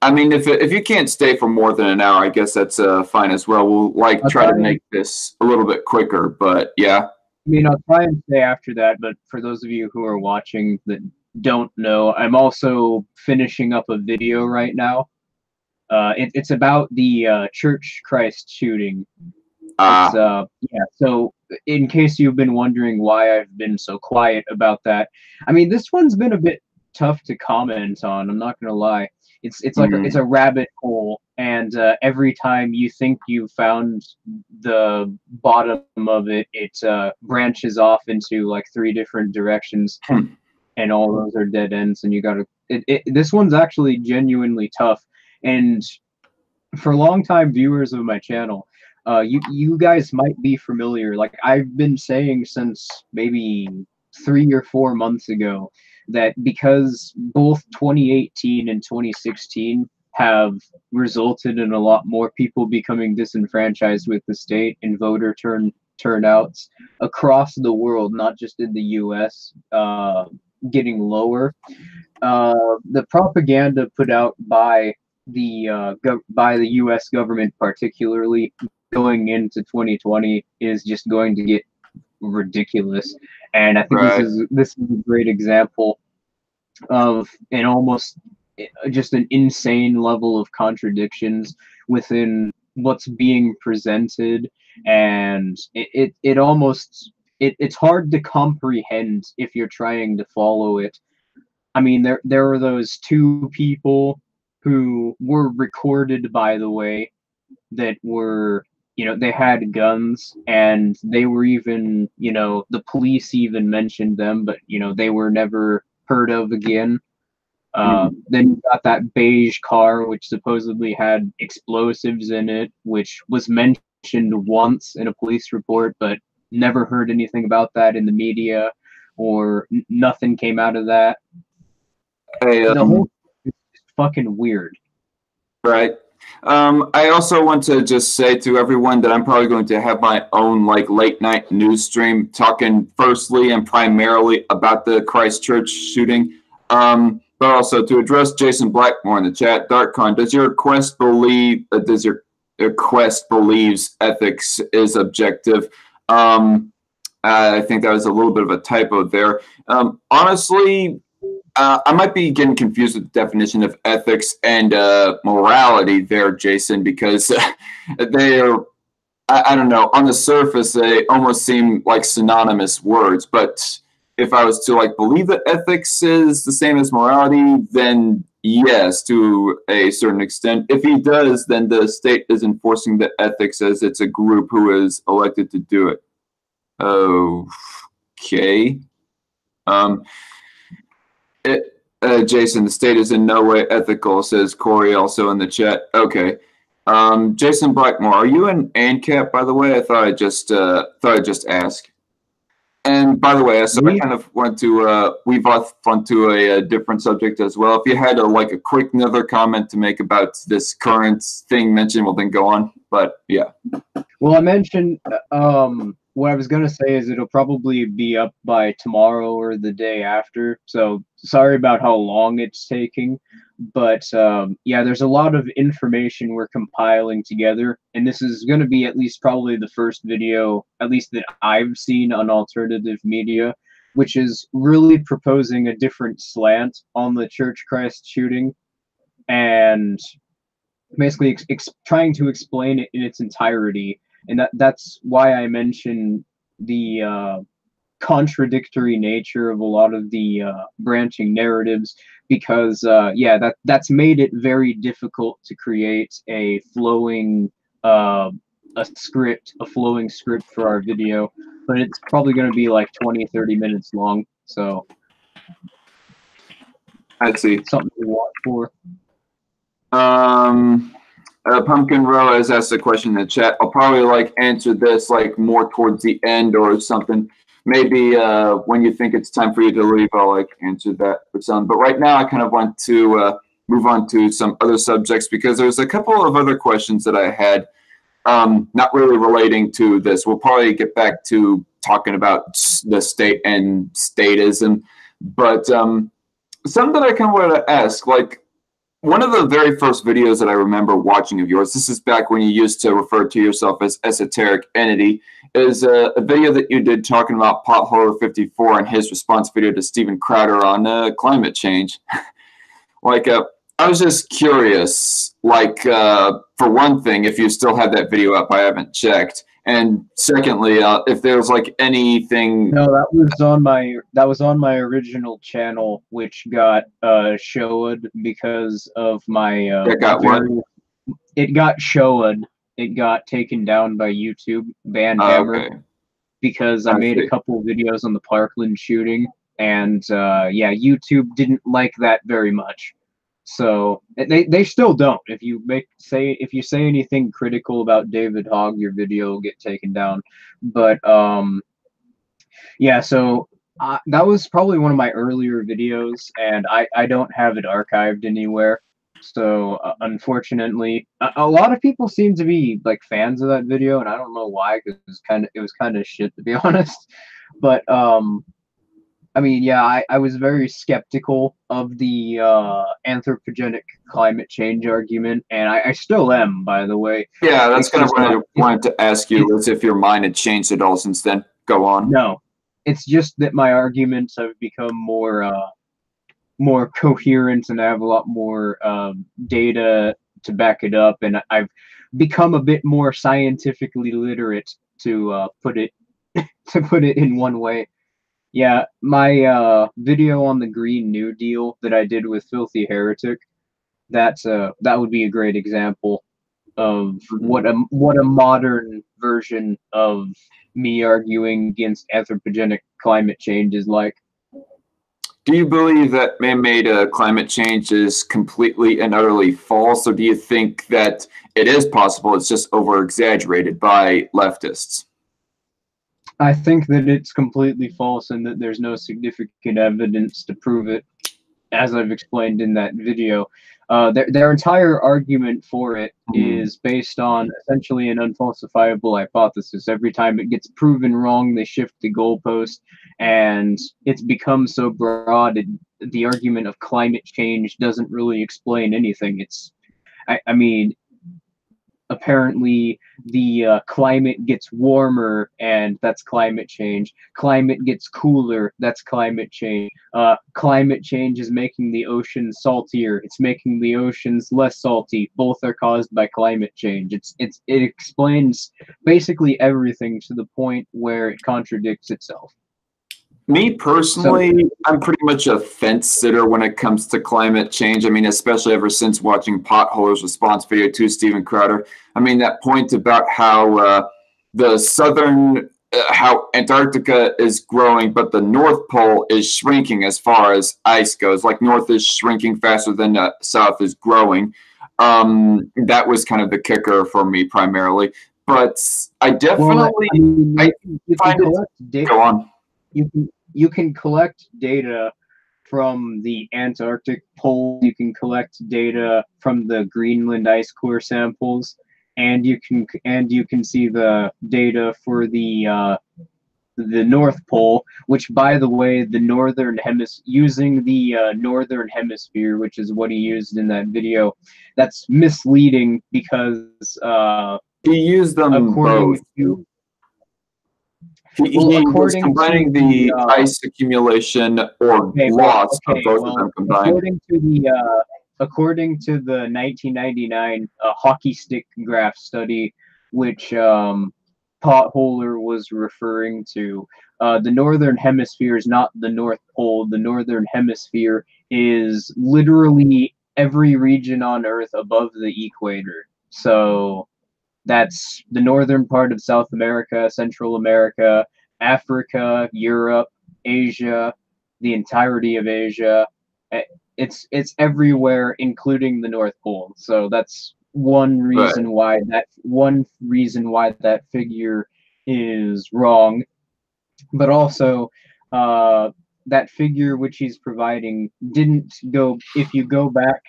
I mean, if you can't stay for more than an hour, I guess that's fine as well. We'll try to make this a little bit quicker, but yeah. I mean, I'll try and stay after that, but for those of you who are watching that don't know, I'm also finishing up a video right now. It's about the Church Christ shooting. Yeah, so in case you've been wondering why I've been so quiet about that, I mean, this one's been a bit tough to comment on, I'm not gonna lie. It's like it's a rabbit hole, and every time you think you've found the bottom of it, it branches off into like 3 different directions, and all those are dead ends, and you gotta this one's actually genuinely tough. And for longtime viewers of my channel, you guys might be familiar. Like, I've been saying since maybe 3 or 4 months ago that because both 2018 and 2016 have resulted in a lot more people becoming disenfranchised with the state and voter turnouts across the world, not just in the US, getting lower. The propaganda put out by the U.S. government, particularly going into 2020, is just going to get ridiculous. And I think this is a great example of an almost just an insane level of contradictions within what's being presented, and it's hard to comprehend if you're trying to follow it. I mean, there were those 2 people who were recorded, by the way, that were, they had guns, and they were even, the police even mentioned them, but, they were never heard of again. Then you got that beige car, which supposedly had explosives in it, which was mentioned once in a police report, but never heard anything about that in the media, or nothing came out of that. The whole thing is fucking weird. Right. I also want to just say to everyone that I'm probably going to have my own late night news stream talking firstly and primarily about the Christchurch shooting. But also to address Jason Blackmore in the chat, Darkcon, does your quest believes ethics is objective? I think that was a little bit of a typo there. Honestly, I might be getting confused with the definition of ethics and morality there, Jason, because they are, I don't know, on the surface, they almost seem like synonymous words. But if I was to believe that ethics is the same as morality, then yes, to a certain extent. If he does, then the state is enforcing the ethics as it's a group who is elected to do it. Okay. Jason, the state is in no way ethical, says Corey also in the chat. Okay. Jason Blackmore, are you an ANCAP, by the way? I thought I'd just ask. And by the way, so I Me? kind of went to weave off onto a different subject as well. If you had a quick another comment to make about this current thing mentioned, well then go on. But yeah. Well, I mentioned what I was gonna say is it'll probably be up by tomorrow or the day after. So sorry about how long it's taking, but yeah, there's a lot of information we're compiling together, and this is gonna be at least probably the first video, at least that I've seen on alternative media, which is really proposing a different slant on the Church Christ shooting, and basically trying to explain it in its entirety. And that's why I mentioned the contradictory nature of a lot of the branching narratives, because yeah, that's made it very difficult to create a flowing flowing script for our video. But it's probably going to be like 20-30 minutes long, so I see. something to watch for. Pumpkin Row has asked a question in the chat. I'll probably answer this more towards the end or something. Maybe when you think it's time for you to leave, I'll answer that for some. But right now, I kind of want to move on to some other subjects, because there's a couple of other questions that I had, not really relating to this. We'll probably get back to talking about the state and statism, but some that I kind of wanted to ask, one of the very first videos that I remember watching of yours, this is back when you used to refer to yourself as Esoteric Entity, is a video that you did talking about Pothole 54 and his response video to Steven Crowder on climate change. I was just curious, for one thing, if you still have that video up, I haven't checked. And secondly, if there's anything. No, that was on my original channel, which got showed because of my. It got what? It got showed. It got taken down by YouTube, Banhammer, okay. Because I made a couple videos on the Parkland shooting, and yeah, YouTube didn't like that very much. So they still don't. If you say anything critical about David Hogg, your video will get taken down. But yeah, so that was probably one of my earlier videos, and I don't have it archived anywhere. So unfortunately, a lot of people seem to be fans of that video, and I don't know why, because it was kind of shit, to be honest. But I mean, yeah, I was very skeptical of the anthropogenic climate change argument, and I still am, by the way. Yeah, that's kind of what I wanted to ask you, is if your mind had changed at all since then. Go on. No, it's just that my arguments have become more coherent, and I have a lot more data to back it up, and I've become a bit more scientifically literate, to put it in one way. Yeah, my video on the Green New Deal that I did with Filthy Heretic, that would be a great example of what a modern version of me arguing against anthropogenic climate change is like. Do you believe that man-made climate change is completely and utterly false, or do you think that it is possible, it's just over-exaggerated by leftists? I think that it's completely false, and that there's no significant evidence to prove it, as I've explained in that video. Their entire argument for it is based on essentially an unfalsifiable hypothesis. Every time it gets proven wrong, they shift the goalpost, and it's become so broad, the argument of climate change doesn't really explain anything. I mean, apparently the climate gets warmer, and that's climate change. Climate gets cooler, that's climate change. Climate change is making the oceans saltier, it's making the oceans less salty. Both are caused by climate change. It explains basically everything to the point where it contradicts itself. Me personally, I'm pretty much a fence sitter when it comes to climate change. I mean, especially ever since watching Potholer's response video to Steven Crowder. I mean, that point about how how Antarctica is growing, but the North Pole is shrinking as far as ice goes. North is shrinking faster than South is growing. That was kind of the kicker for me primarily. But I definitely, Well, I find it. Go on. you can collect data from the Antarctic pole. You can collect data from the Greenland ice core samples, and you can see the data for the North Pole, which, by the way, the using the northern hemisphere, which is what he used in that video, that's misleading because he used them both. He was combining the ice accumulation or loss of both of them combined. According to the 1999 hockey stick graph study, which Potholer was referring to, the northern hemisphere is not the North Pole. The northern hemisphere is literally every region on Earth above the equator. So that's the northern part of South America, Central America, Africa, Europe, Asia, the entirety of Asia. It's everywhere, including the North Pole. So that's one reason why that figure is wrong. But also, that figure which he's providing didn't go. If you go back,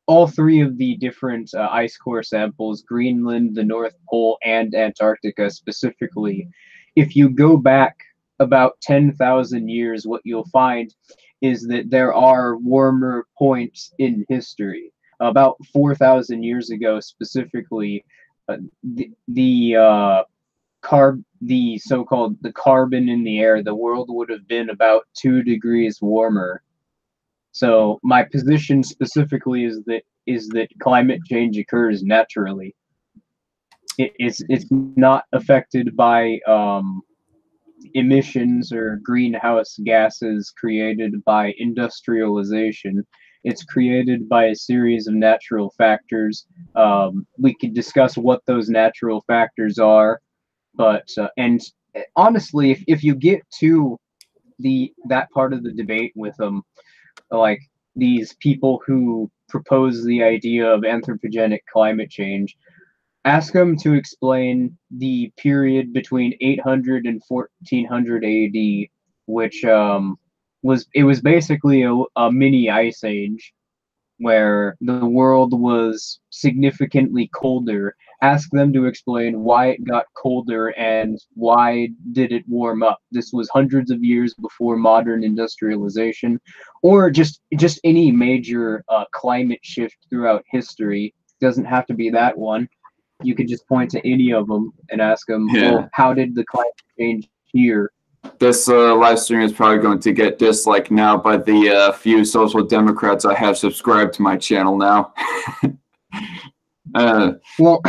all three of the different ice core samples, Greenland, the North Pole, and Antarctica specifically, if you go back about 10,000 years, what you'll find is that there are warmer points in history. About 4,000 years ago, specifically, the so-called the carbon in the air, the world would have been about 2 degrees warmer. So my position specifically is that climate change occurs naturally. It's not affected by emissions or greenhouse gases created by industrialization. It's created by a series of natural factors. We could discuss what those natural factors are, but and honestly, if you get to that part of the debate with them, like these people who propose the idea of anthropogenic climate change, ask them to explain the period between 800 and 1400 AD, which was basically a mini ice age where the world was significantly colder. Ask them to explain why it got colder and why did it warm up. This was hundreds of years before modern industrialization, or just any major climate shift throughout history. Doesn't have to be that one. You could just point to any of them and ask them, well, how did the climate change here? This live stream is probably going to get disliked now by the few social democrats I have subscribed to my channel now. Well,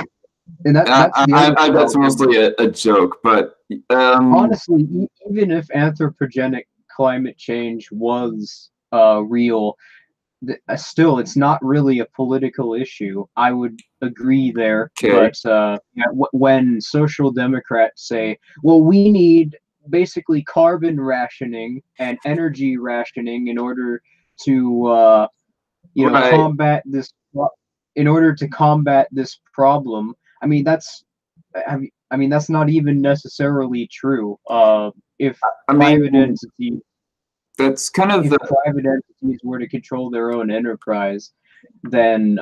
and that's mostly a joke, but honestly, even if anthropogenic climate change was real, still, it's not really a political issue. I would agree there. Okay. But when social democrats say, well, we need basically carbon rationing and energy rationing in order to combat this, in order to combat this problem, I mean that's not even necessarily true. If private entities that's kind of private entities were to control their own enterprise, then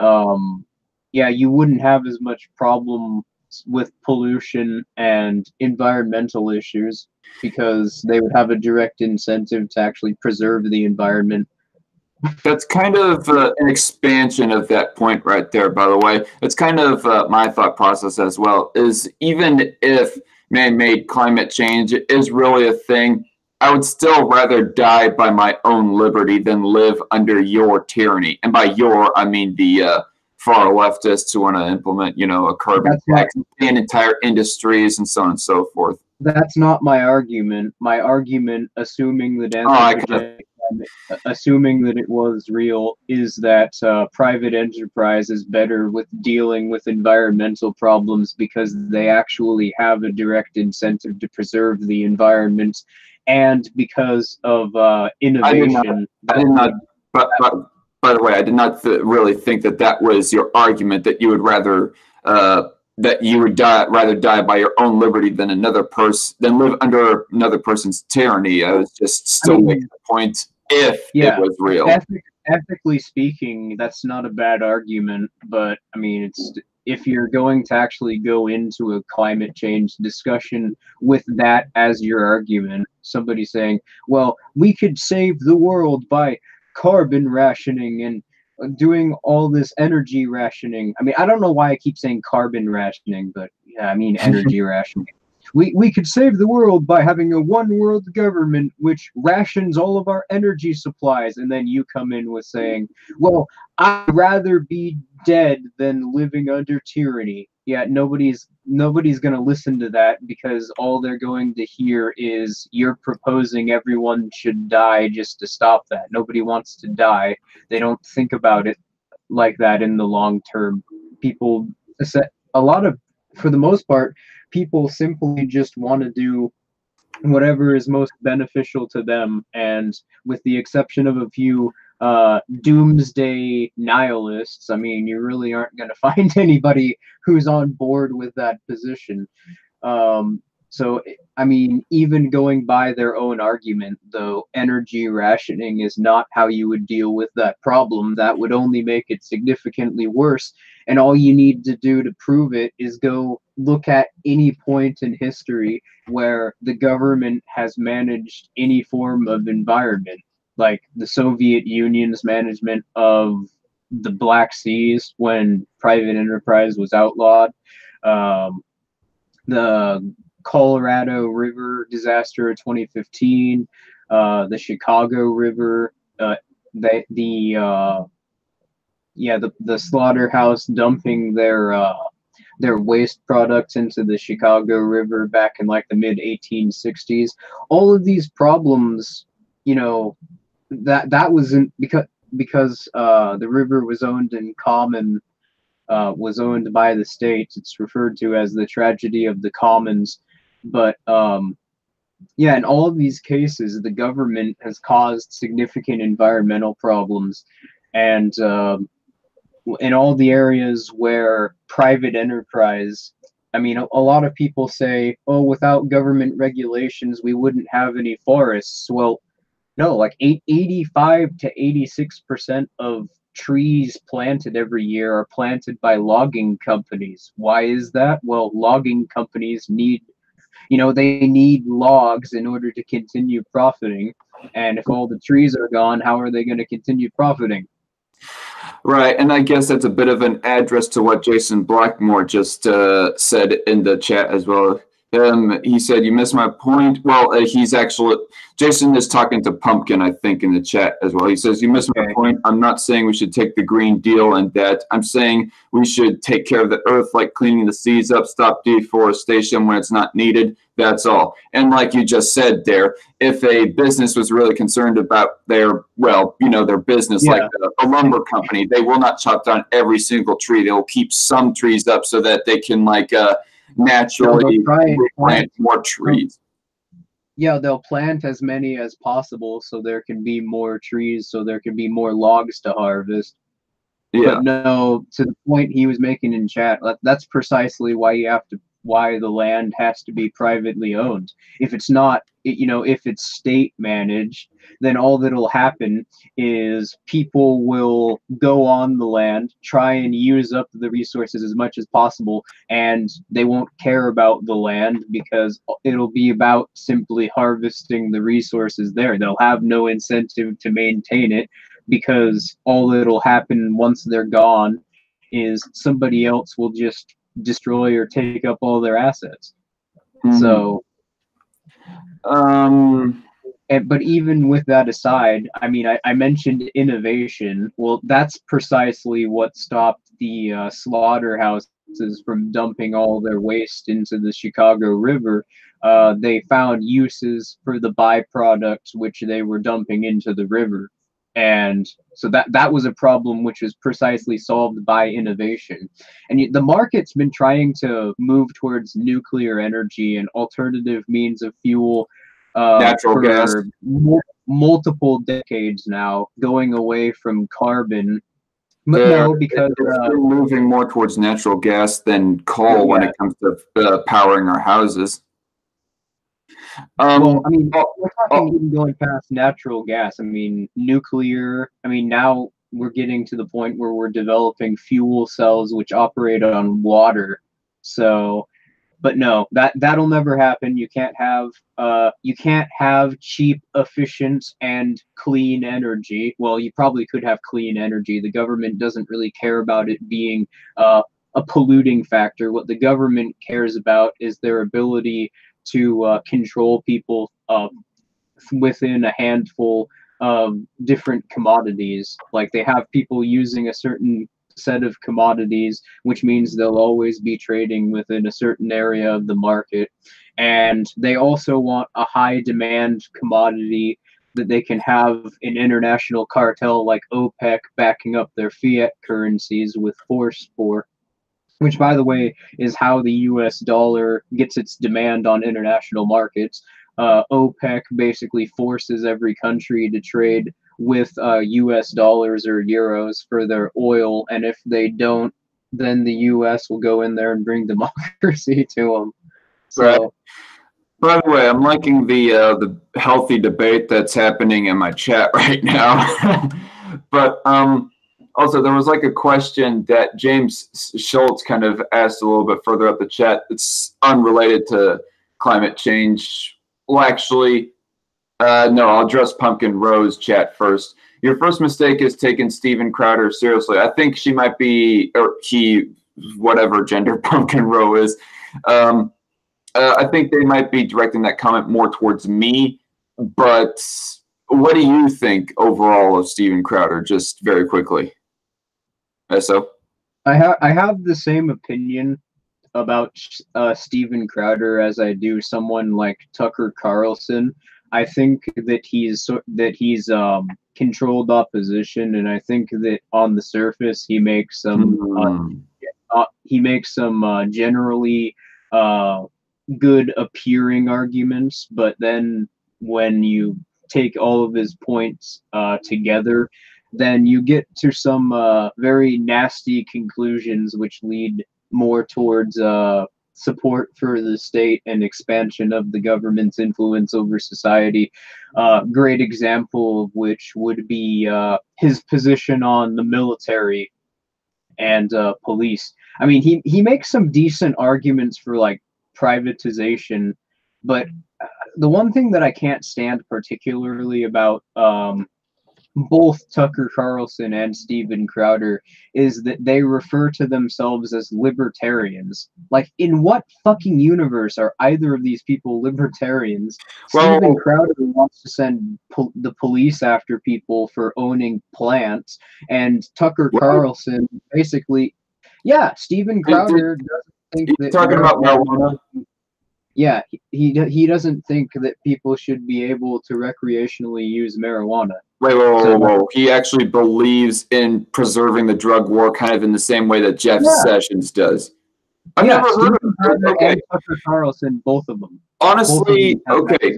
you wouldn't have as much problem with pollution and environmental issues because they would have a direct incentive to actually preserve the environment. That's kind of an expansion of that point right there, by the way. It's kind of my thought process as well, is even if man-made climate change is really a thing, I would still rather die by my own liberty than live under your tyranny. And by your, I mean the far leftists who want to implement, a carbon tax in entire industries and so on and so forth. That's not my argument. My argument, assuming that assuming that it was real, is that private enterprise is better with dealing with environmental problems because they actually have a direct incentive to preserve the environment, and because of innovation. I did not. But by the way, I did not really think that was your argument, that you would rather that you would rather die by your own liberty than live under another person's tyranny. I was just still making the point if it was real. Ethically speaking, that's not a bad argument, but I mean, it's if you're going to actually go into a climate change discussion with that as your argument, somebody saying, well, we could save the world by carbon rationing and doing all this energy rationing. I mean, I don't know why I keep saying carbon rationing, but yeah, I mean energy rationing. We could save the world by having a one world government which rations all of our energy supplies, and then you come in with saying, well, I'd rather be dead than living under tyranny. Yeah, nobody's going to listen to that, because all they're going to hear is you're proposing everyone should die just to stop that. Nobody wants to die. They don't think about it like that in the long term. People, for the most part, people simply just want to do whatever is most beneficial to them, and with the exception of a few doomsday nihilists, I mean, you really aren't going to find anybody who's on board with that position. So, I mean, even going by their own argument, though, energy rationing is not how you would deal with that problem. That would only make it significantly worse. And all you need to do to prove it is go look at any point in history where the government has managed any form of environment, like the Soviet Union's management of the Black Seas when private enterprise was outlawed, the Colorado River disaster of 2015, the Chicago River, the slaughterhouse dumping their waste products into the Chicago River back in like the mid 1860s. All of these problems, you know, that wasn't because the river was owned in common. Was owned by the states. It's referred to as the tragedy of the commons. But yeah, in all of these cases, the government has caused significant environmental problems, and in all the areas where private enterprise, I mean, a lot of people say, oh, without government regulations, we wouldn't have any forests. Well, no, like 85 to 86% of trees planted every year are planted by logging companies. Why is that? Well, logging companies need, they need logs in order to continue profiting. And if all the trees are gone, how are they going to continue profiting? Right, and I guess that's a bit of an address to what Jason Blackmore just said in the chat as well. He said, you missed my point. Well, Jason is talking to Pumpkin, I think, in the chat as well. He says, you missed my point. I'm not saying we should take the Green Deal and that. I'm saying we should take care of the earth, like cleaning the seas up, stop deforestation when it's not needed. That's all. And like you just said there, if a business was really concerned about their business, like a lumber company, they will not chop down every single tree. They'll keep some trees up so that they can naturally plant more trees. Yeah, they'll plant as many as possible so there can be more trees, so there can be more logs to harvest. Yeah. But no, to the point he was making in chat, that's precisely why the land has to be privately owned. If it's not, if it's state managed, then all that'll happen is people will go on the land, try and use up the resources as much as possible, and they won't care about the land because it'll be about simply harvesting the resources there. They'll have no incentive to maintain it because all that'll happen once they're gone is somebody else will just destroy or take up all their assets. Mm-hmm. So, but even with that aside, I mean, I mentioned innovation. Well, that's precisely what stopped the slaughterhouses from dumping all their waste into the Chicago River. They found uses for the byproducts which they were dumping into the river. And so that was a problem which was precisely solved by innovation. And the market's been trying to move towards nuclear energy and alternative means of fuel natural gas multiple decades now, going away from carbon No, because they're moving more towards natural gas than coal when it comes to powering our houses. Well, I mean, we're talking even going past natural gas. I mean, nuclear. I mean, now we're getting to the point where we're developing fuel cells which operate on water. So, but no, that'll never happen. You can't have cheap, efficient, and clean energy. Well, you probably could have clean energy. The government doesn't really care about it being a polluting factor. What the government cares about is their ability to control people within a handful of different commodities. Like they have people using a certain set of commodities, which means they'll always be trading within a certain area of the market. And they also want a high demand commodity that they can have an international cartel like OPEC backing up their fiat currencies with force for, which, by the way, is how the US dollar gets its demand on international markets. OPEC basically forces every country to trade with US dollars or euros for their oil, and if they don't, then the US will go in there and bring democracy to them. So, right. By the way, I'm liking the healthy debate that's happening in my chat right now. But also, there was like a question that James Schultz kind of asked a little bit further up the chat. It's unrelated to climate change. Well, actually, no, I'll address Pumpkin Rose chat first. Your first mistake is taking Steven Crowder seriously. I think she might be, or he, whatever gender Pumpkin Rose is. I think they might be directing that comment more towards me. But what do you think overall of Steven Crowder, just very quickly? So I have the same opinion about Steven Crowder as I do someone like Tucker Carlson. I think that he's controlled opposition, and I think that on the surface he makes some generally good appearing arguments, but then when you take all of his points together, then you get to some very nasty conclusions which lead more towards support for the state and expansion of the government's influence over society. Great example of which would be his position on the military and police. I mean, he makes some decent arguments for like privatization, but the one thing that I can't stand particularly about both Tucker Carlson and Steven Crowder is that they refer to themselves as libertarians. Like, in what fucking universe are either of these people libertarians? Well, Steven Crowder wants to send the police after people for owning plants, and Tucker Carlson basically, yeah, Steven Crowder doesn't think that talking about marijuana. Yeah, he doesn't think that people should be able to recreationally use marijuana. Whoa. He actually believes in preserving the drug war kind of in the same way that Jeff Sessions does. I've never heard of it. Okay. And Tucker Carlson, both of them. Honestly, okay.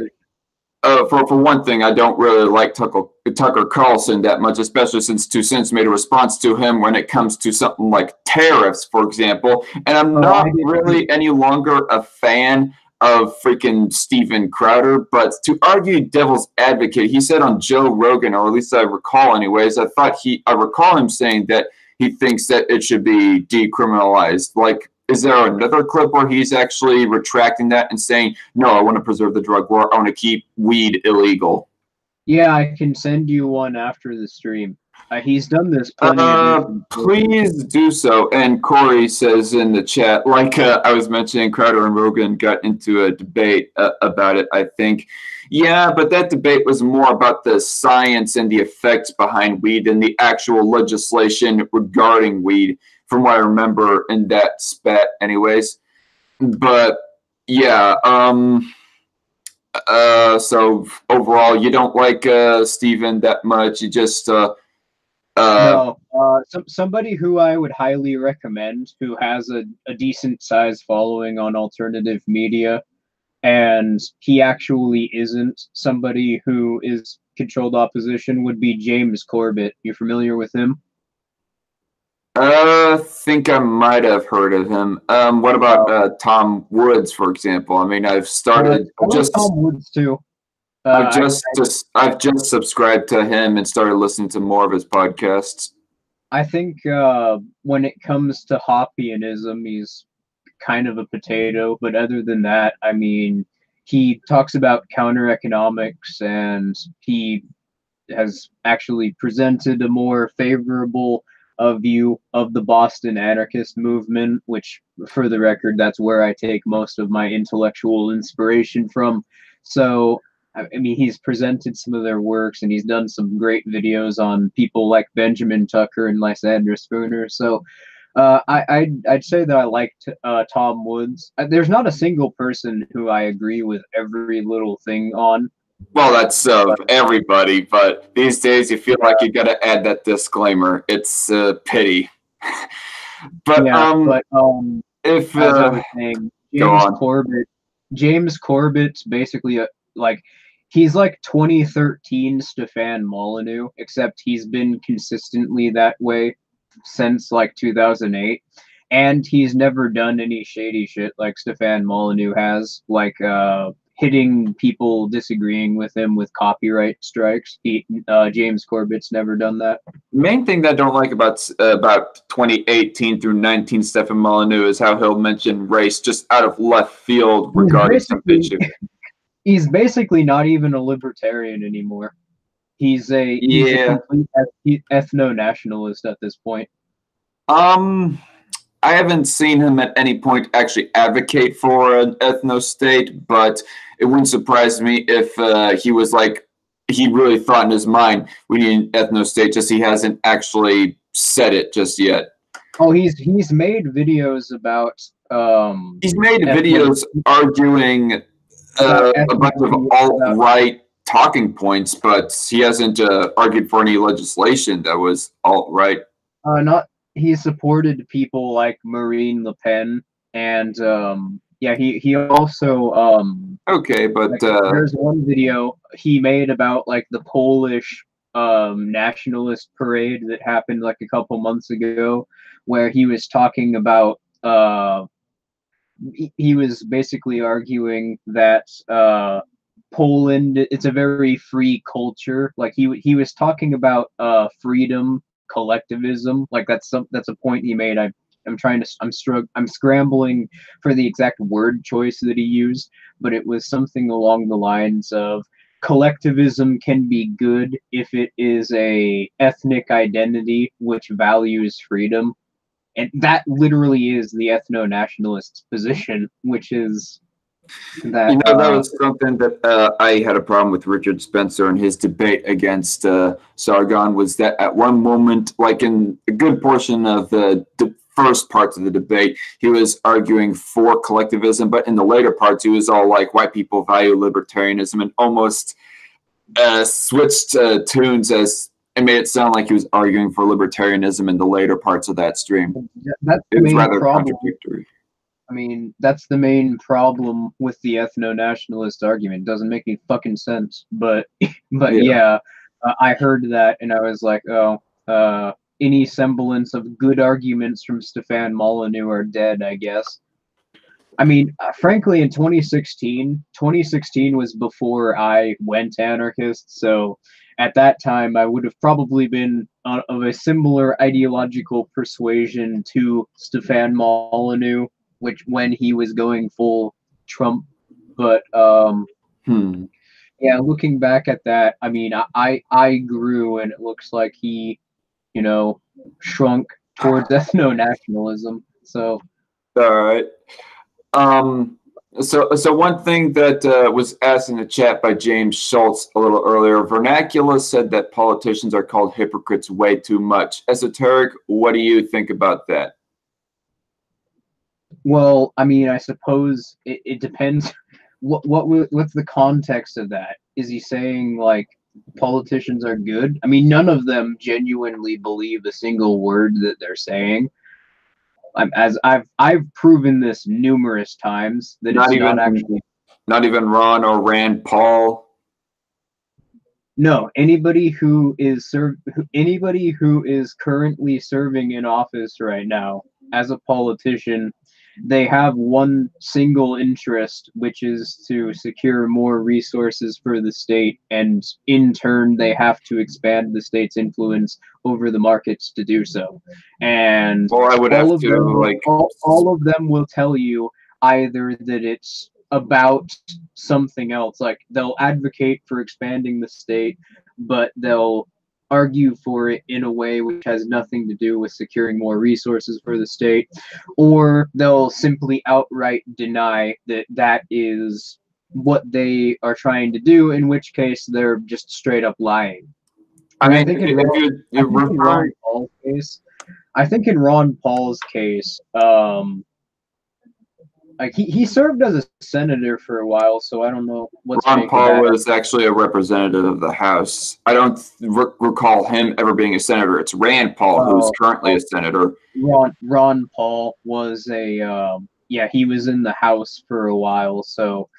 For one thing, I don't really like Tucker Carlson that much, especially since Two Cents made a response to him when it comes to something like tariffs, for example. And I'm not really any longer a fan of freaking Steven Crowder, but to argue devil's advocate, he said on Joe Rogan, or at least I recall anyways, I recall him saying that he thinks that it should be decriminalized. Like, is there another clip where he's actually retracting that and saying, no, I want to preserve the drug war, I want to keep weed illegal? Yeah, I can send you one after the stream. He's done this plenty please do so. And Corey says in the chat, like I was mentioning, Crowder and Rogan got into a debate about it, I think. Yeah, but that debate was more about the science and the effects behind weed than the actual legislation regarding weed, from what I remember in that spat anyways. But yeah, so overall, you don't like Steven that much. You just no, somebody who I would highly recommend, who has a decent sized following on alternative media, and he actually isn't somebody who is controlled opposition, would be James Corbett. You familiar with him? Think I might have heard of him. What about Tom Woods, for example? I mean, I like Tom Woods too. I've just subscribed to him and started listening to more of his podcasts. I think when it comes to Hoppianism, he's kind of a potato. But other than that, I mean, he talks about counter economics, and he has actually presented a more favorable view of the Boston anarchist movement, which, for the record, that's where I take most of my intellectual inspiration from. So, I mean, he's presented some of their works, and he's done some great videos on people like Benjamin Tucker and Lysander Spooner. So, I'd say that I liked Tom Woods. There's not a single person who I agree with every little thing on. Well, that's everybody, but these days you feel like you got to add that disclaimer. It's pity. But yeah, but if as I was saying, James Corbett's basically like he's like 2013 Stefan Molyneux, except he's been consistently that way since like 2008, and he's never done any shady shit like Stefan Molyneux has, like hitting people disagreeing with him with copyright strikes. James Corbett's never done that. Main thing that I don't like about 2018 through 19 Stefan Molyneux is how he'll mention race just out of left field regarding some issue. He's basically not even a libertarian anymore. He's a complete ethno-nationalist at this point. I haven't seen him at any point actually advocate for an ethno-state, but it wouldn't surprise me if he was like, he really thought in his mind we need an ethno-state, just he hasn't actually said it just yet. Oh, he's made videos about he's made videos arguing a bunch of alt-right talking points, but he hasn't argued for any legislation that was alt-right. He supported people like Marine Le Pen, and yeah, he also okay, but like, there's one video he made about like the Polish nationalist parade that happened like a couple months ago, where he was talking about he was basically arguing that Poland, it's a very free culture. Like he was talking about freedom, collectivism. Like that's a point he made. I'm scrambling for the exact word choice that he used, but it was something along the lines of collectivism can be good if it is a ethnic identity which values freedom. And that literally is the ethno-nationalist's position, which is that. You know, that was something that I had a problem with Richard Spencer and his debate against Sargon, was that at one moment, like in a good portion of the first parts of the debate, he was arguing for collectivism, but in the later parts, he was all like, white people value libertarianism, and almost switched tunes as it made it sound like he was arguing for libertarianism in the later parts of that stream. That's it was rather contradictory. I mean, that's the main problem with the ethno-nationalist argument. It doesn't make any fucking sense. But yeah, I heard that and I was like, oh, any semblance of good arguments from Stefan Molyneux are dead, I guess. I mean, frankly, in 2016 was before I went anarchist, so at that time I would have probably been of a similar ideological persuasion to Stefan Molyneux, which when he was going full Trump. But yeah, looking back at that, I mean, I grew, and it looks like he, you know, shrunk towards ethno-nationalism. So all right. So one thing that was asked in the chat by James Schultz a little earlier, Vernacula said that politicians are called hypocrites way too much. Esoteric, what do you think about that? Well, I mean, I suppose it depends. What's the context of that? Is he saying like politicians are good? I mean, none of them genuinely believe a single word that they're saying. I've proven this numerous times that not even Ron or Rand Paul. No, anybody who is currently serving in office right now as a politician, they have one single interest, which is to secure more resources for the state, and in turn, they have to expand the state's influence over the markets to do so. And Well, I would have to like. all of them will tell you either that it's about something else, like they'll advocate for expanding the state, but they'll argue for it in a way which has nothing to do with securing more resources for the state, or they'll simply outright deny that that is what they are trying to do, in which case they're just straight up lying. I And mean, if I you think in Ron refer, Paul's case, I think in Ron Paul's case, like he served as a senator for a while, so I don't know what to Ron make of Paul that. was actually a representative of the House. I don't recall him ever being a senator. It's Rand Paul who is currently a senator. Ron Paul was a yeah, he was in the House for a while, so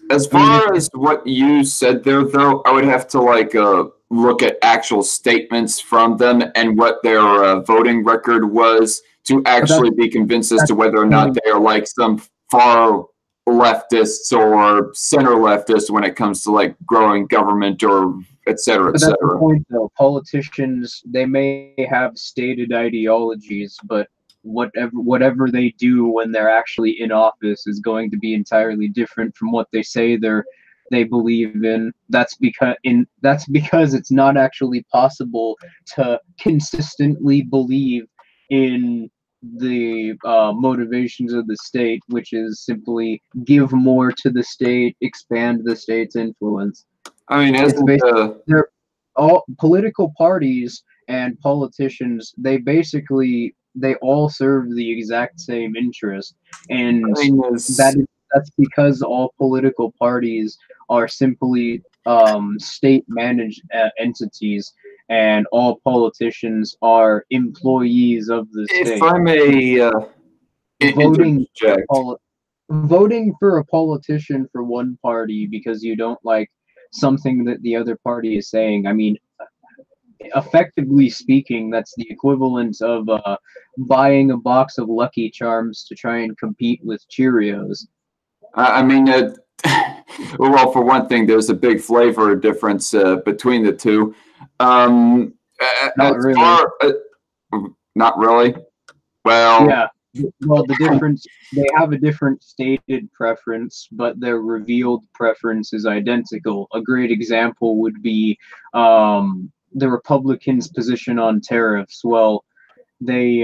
As I mean far as what you said there, though, I would have to like look at actual statements from them and what their voting record was to actually be convinced as to whether or not they are like some far leftists or center leftists when it comes to like growing government or et cetera, et but that's the cetera. point though. Politicians, they may have stated ideologies, but whatever they do when they're actually in office is going to be entirely different from what they say they believe in. That's because it's not actually possible to consistently believe in the motivations of the state, which is simply give more to the state, expand the state's influence. I mean, It's isn't basically they're all political parties and politicians. They all serve the exact same interest, and I mean, is that's because all political parties are simply state managed entities, and all politicians are employees of the if state. I may Voting for a interject. voting for a politician for one party because you don't like something that the other party is saying. I mean, effectively speaking, that's the equivalent of buying a box of Lucky Charms to try and compete with Cheerios. I mean, well, for one thing, there's a big flavor difference between the two. As Not really. far, not really. Well, Yeah. Well, the difference, they have a different stated preference, but their revealed preference is identical. A great example would be the Republicans' position on tariffs. Well, they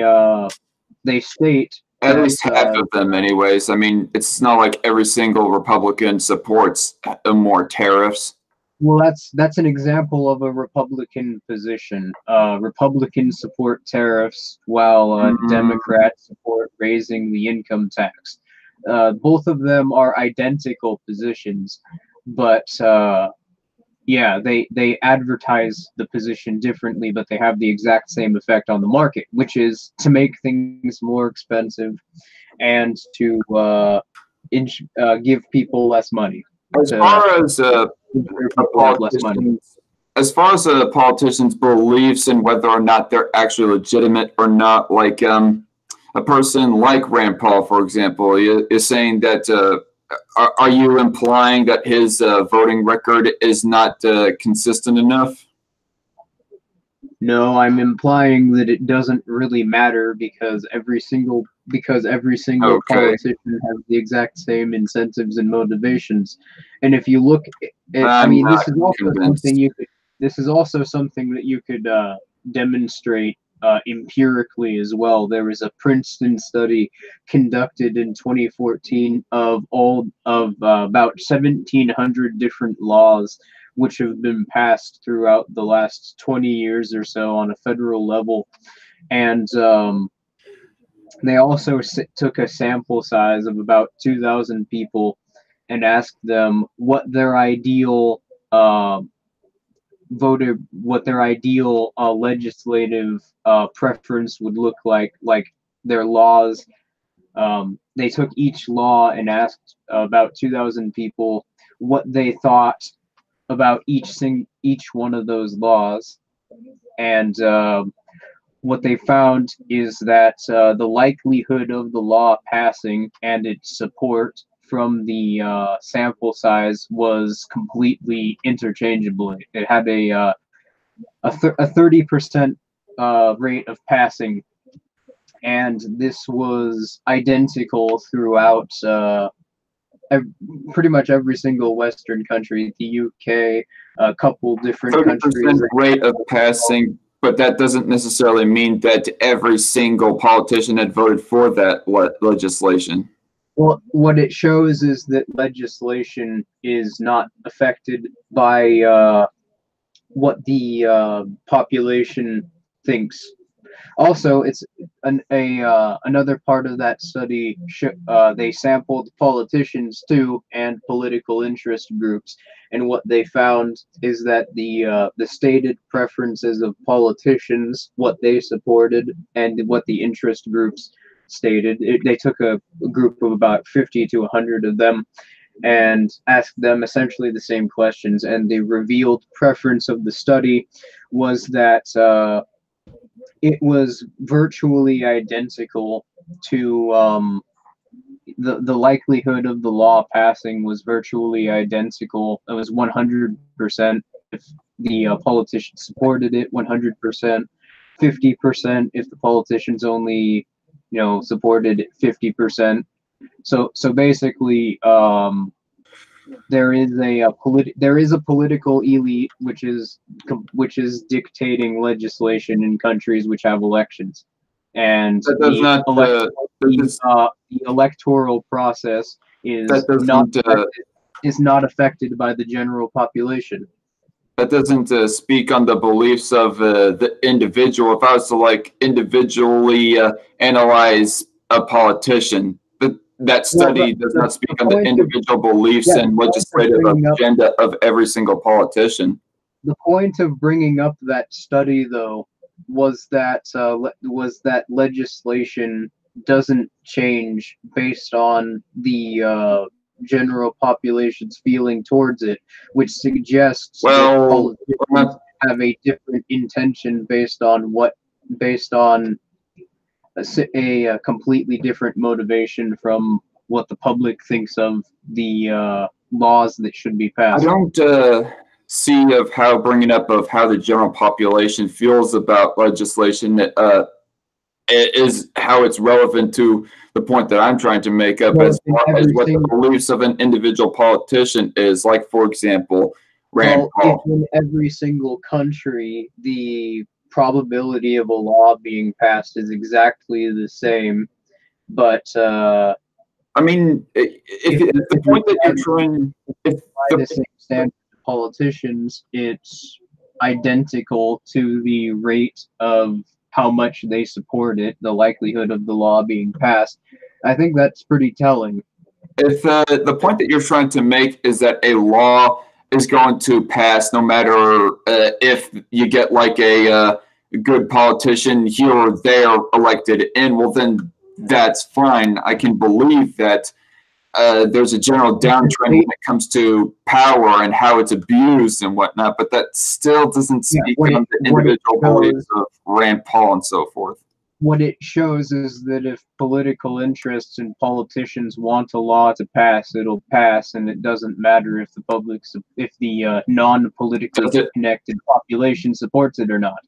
state at that least half of them, anyways. I mean, it's not like every single Republican supports more tariffs. well, that's an example of a Republican position. Republicans support tariffs, while Mm, Democrats support raising the income tax. Both of them are identical positions, but yeah, they advertise the position differently, but they have the exact same effect on the market, which is to make things more expensive and to give people less money. as To far as give a people less money. politician's as far as a politician's beliefs and whether or not they're actually legitimate or not, like a person like Rand Paul, for example, is saying that. Are you implying that his voting record is not consistent enough? No, I'm implying that it doesn't really matter because every single Okay, politician has the exact same incentives and motivations. And if you look at, I I'm mean, not convinced. this is also something that you could demonstrate empirically as well. There was a Princeton study conducted in 2014 of about 1,700 different laws which have been passed throughout the last 20 years or so on a federal level. And they also took a sample size of about 2,000 people and asked them uh, what their ideal legislative preference would look like their laws. They took each law and asked about 2,000 people what they thought about each one of those laws, and what they found is that the likelihood of the law passing and its support from the sample size was completely interchangeable. It had a 30% rate of passing, and this was identical throughout pretty much every single Western country, the UK, a couple different 30% countries. rate of passing, but that doesn't necessarily mean that every single politician had voted for that legislation. Well, what it shows is that legislation is not affected by what the population thinks. Also, it's another part of that study. They sampled politicians too and political interest groups, and what they found is that the stated preferences of politicians, what they supported, and what the interest groups stated. They took a group of about 50 to 100 of them and asked them essentially the same questions, and the revealed preference of the study was that it was virtually identical to the likelihood of the law passing was virtually identical. It was 100% if the politicians supported it, 100%, 50% if the politicians only, supported it 50%. So basically, there is a political elite which is dictating legislation in countries which have elections, and the electoral process is not affected by the general population. That doesn't speak on the beliefs of the individual. If I was to individually analyze a politician, that study does not speak on the individual beliefs and legislative agenda of every single politician. The point of bringing up that study, though, was that legislation doesn't change based on the general population's feeling towards it, which suggests that politicians have a different intention based on a completely different motivation from what the public thinks of the laws that should be passed. I don't see of how bringing up of how the general population feels about legislation is how it's relevant to the point that I'm trying to make up as far as what the beliefs of an individual politician is. Like, for example, Rand Paul. In every single country, the probability of a law being passed is exactly the same, but I mean, if the point that you're trying, if the same standard to politicians, it's identical to the rate of how much they support it, the likelihood of the law being passed. I think that's pretty telling. If the point that you're trying to make is that a law is going to pass no matter if you get a good politician here or there elected in, well, then that's fine. I can believe that there's a general downtrend when it comes to power and how it's abused and whatnot, but that still doesn't speak on the individual beliefs of Rand Paul and so forth. What it shows is that if political interests and politicians want a law to pass, it'll pass, and it doesn't matter if the non-politically connected population supports it or not.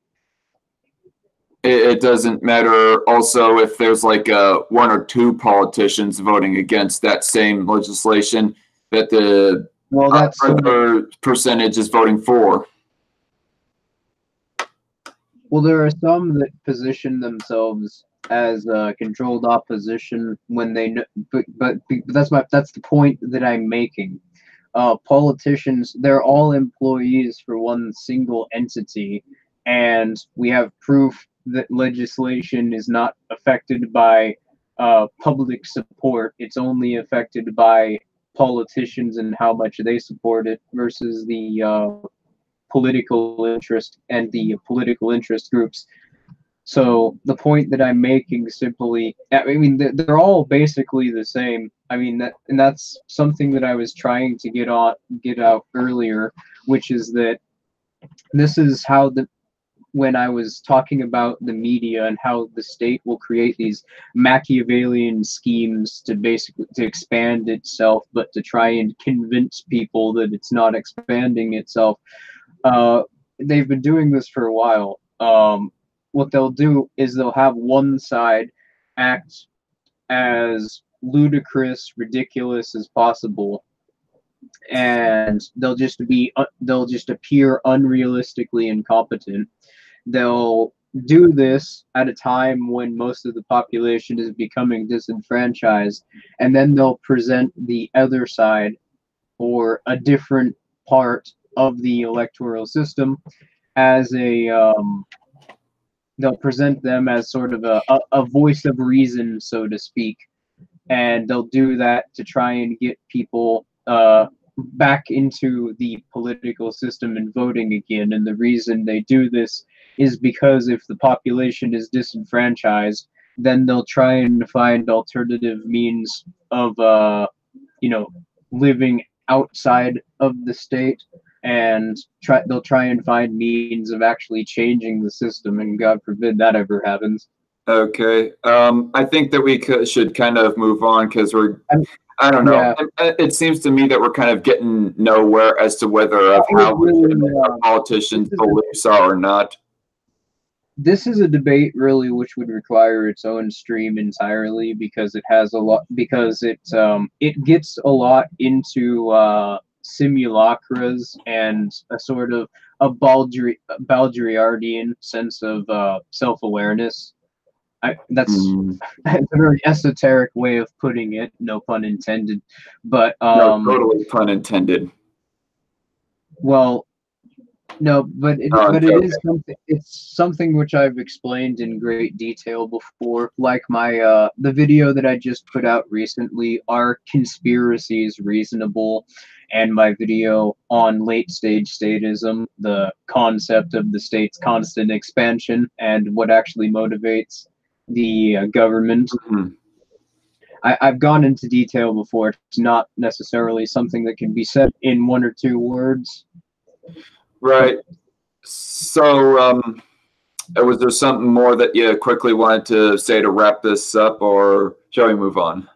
It doesn't matter also if there's one or two politicians voting against that same legislation that the other percentage is voting for. Well, there are some that position themselves as controlled opposition when they know, but that's the point that I'm making. Politicians, they're all employees for one single entity, and we have proof that legislation is not affected by public support. It's only affected by politicians and how much they support it versus the political interest and the political interest groups. So the point that I'm making simply, they're all basically the same. That's something that I was trying to get out earlier, which is that This is how the when I was talking about the media and how the state will create these Machiavellian schemes to basically to expand itself, but to try and convince people that it's not expanding itself. Uh, they've been doing this for a while. What they'll do is they'll have one side act as ludicrous, ridiculous as possible, and they'll just appear unrealistically incompetent. They'll do this at a time when most of the population is becoming disenfranchised, and then they'll present the other side or a different part of the electoral system as they'll present them as sort of a voice of reason, so to speak, and they'll do that to try and get people back into the political system and voting again. And the reason they do this is because if the population is disenfranchised, then they'll try and find alternative means of living outside of the state, and they'll try and find means of actually changing the system, and God forbid that ever happens. Okay. I think that we should kind of move on because I don't know. Yeah. It seems to me that we're kind of getting nowhere as to whether of how legitimate our politicians' beliefs are or not. This is a debate really which would require its own stream entirely, because it has a lot, because it gets a lot into simulacras and a sort of a Baldriardian sense of self-awareness. That's a very esoteric way of putting it, no pun intended. But No, totally pun intended. Well, no, but it is something. It's something which I've explained in great detail before. Like my the video that I just put out recently, "Are Conspiracies Reasonable?" and my video on late stage statism, the concept of the state's constant expansion and what actually motivates the government. Mm-hmm. I've gone into detail before. It's not necessarily something that can be said in one or two words. Right. So, was there something more that you quickly wanted to say to wrap this up, or shall we move on?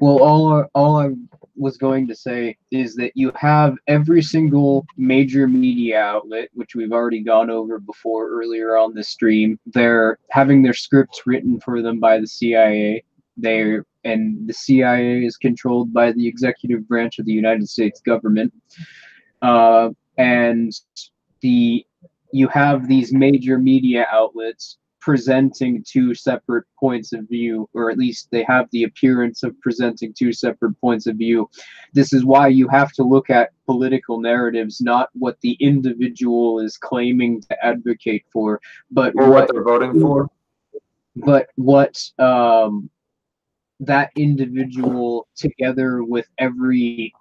Well, all I was going to say is that you have every single major media outlet, which we've already gone over before earlier on the stream. They're having their scripts written for them by the CIA. And the CIA is controlled by the executive branch of the United States government. And you have these major media outlets presenting two separate points of view, or at least they have the appearance of presenting two separate points of view. This is why you have to look at political narratives, not what the individual is claiming to advocate for, but what they're voting for. But what that individual, together with every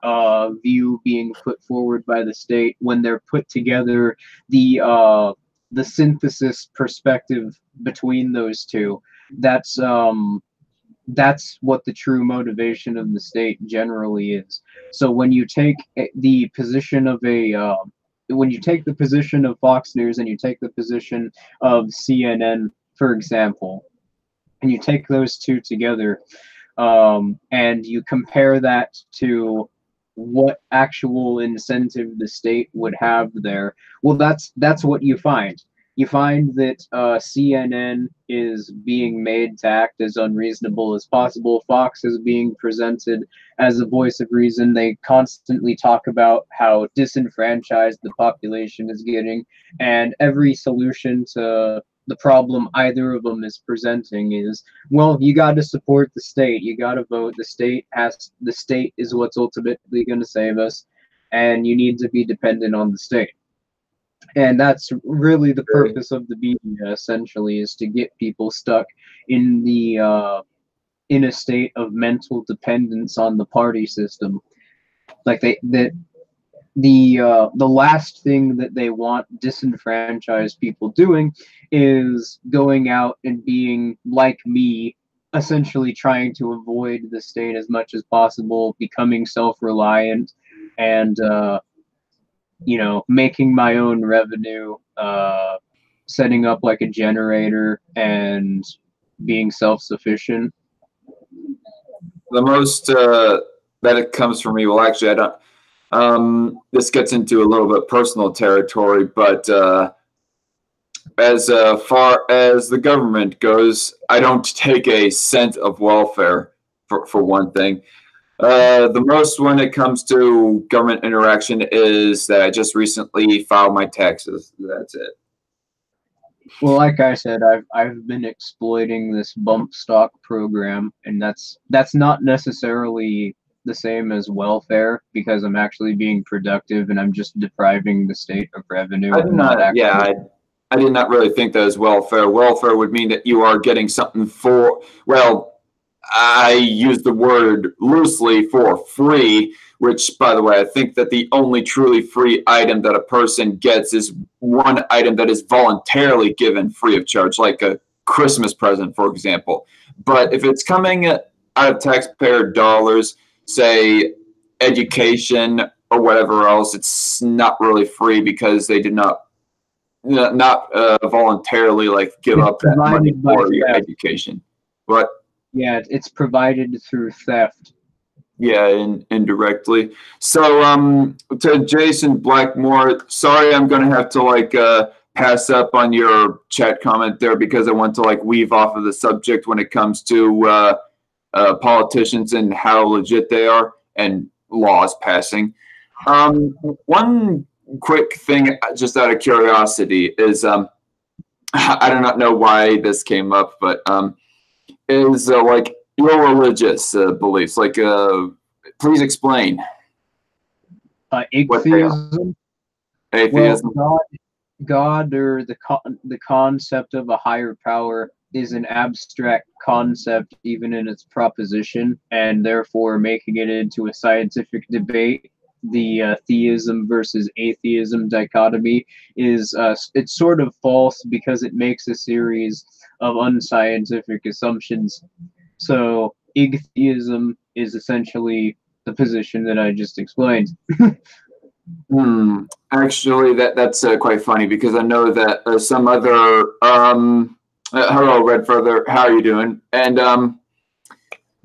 view being put forward by the state, when they're put together, the synthesis perspective between those two, that's what the true motivation of the state generally is. So when you take the position of when you take the position of Fox News and you take the position of CNN, for example, and you take those two together, and you compare that to what actual incentive the state would have there, well, that's what you find. You find that CNN is being made to act as unreasonable as possible. Fox is being presented as a voice of reason. They constantly talk about how disenfranchised the population is getting, and every solution to the problem either of them is presenting is, well, you got to support the state. You got to vote. The state is what's ultimately going to save us, and you need to be dependent on the state. And that's really the purpose of the media, essentially, is to get people stuck in in a state of mental dependence on the party system. Like the last thing that they want disenfranchised people doing is going out and being like me, essentially trying to avoid the state as much as possible, becoming self-reliant, and making my own revenue, setting up like a generator and being self-sufficient. The most that it comes from me, well, actually, I don't. This gets into a little bit personal territory, but as far as the government goes, I don't take a cent of welfare for one thing. The most when it comes to government interaction is that I just recently filed my taxes. That's it. Well, like I said, I've been exploiting this bump stock program, and that's not necessarily the same as welfare because I'm actually being productive and I'm just depriving the state of revenue. I I'm did not not. Yeah, actually. I did not really think that was welfare. Welfare would mean that you are getting something for. Well, I use the word loosely for free, which, by the way, I think that the only truly free item that a person gets is one item that is voluntarily given free of charge, like a Christmas present, for example. But if it's coming out of taxpayer dollars, say education or whatever else, it's not really free because they did not voluntarily like give It's up that money provided by for your theft. education. But Yeah, it's provided through theft. yeah, indirectly. So, to Jason Blackmore, sorry, I'm going to have to like pass up on your chat comment there because I want to like weave off of the subject when it comes to politicians and how legit they are and laws passing. One quick thing, just out of curiosity, is I do not know why this came up, but is like your religious beliefs. Like, please explain what they are. Atheism. Well, Atheism. God, or the concept of a higher power is an abstract concept, even in its proposition, and therefore making it into a scientific debate. The theism versus atheism dichotomy is it's sort of false because it makes a series of unscientific assumptions. So, atheism is essentially the position that I just explained. Actually, that's quite funny because I know that some other hello, Red Feather, how are you doing? And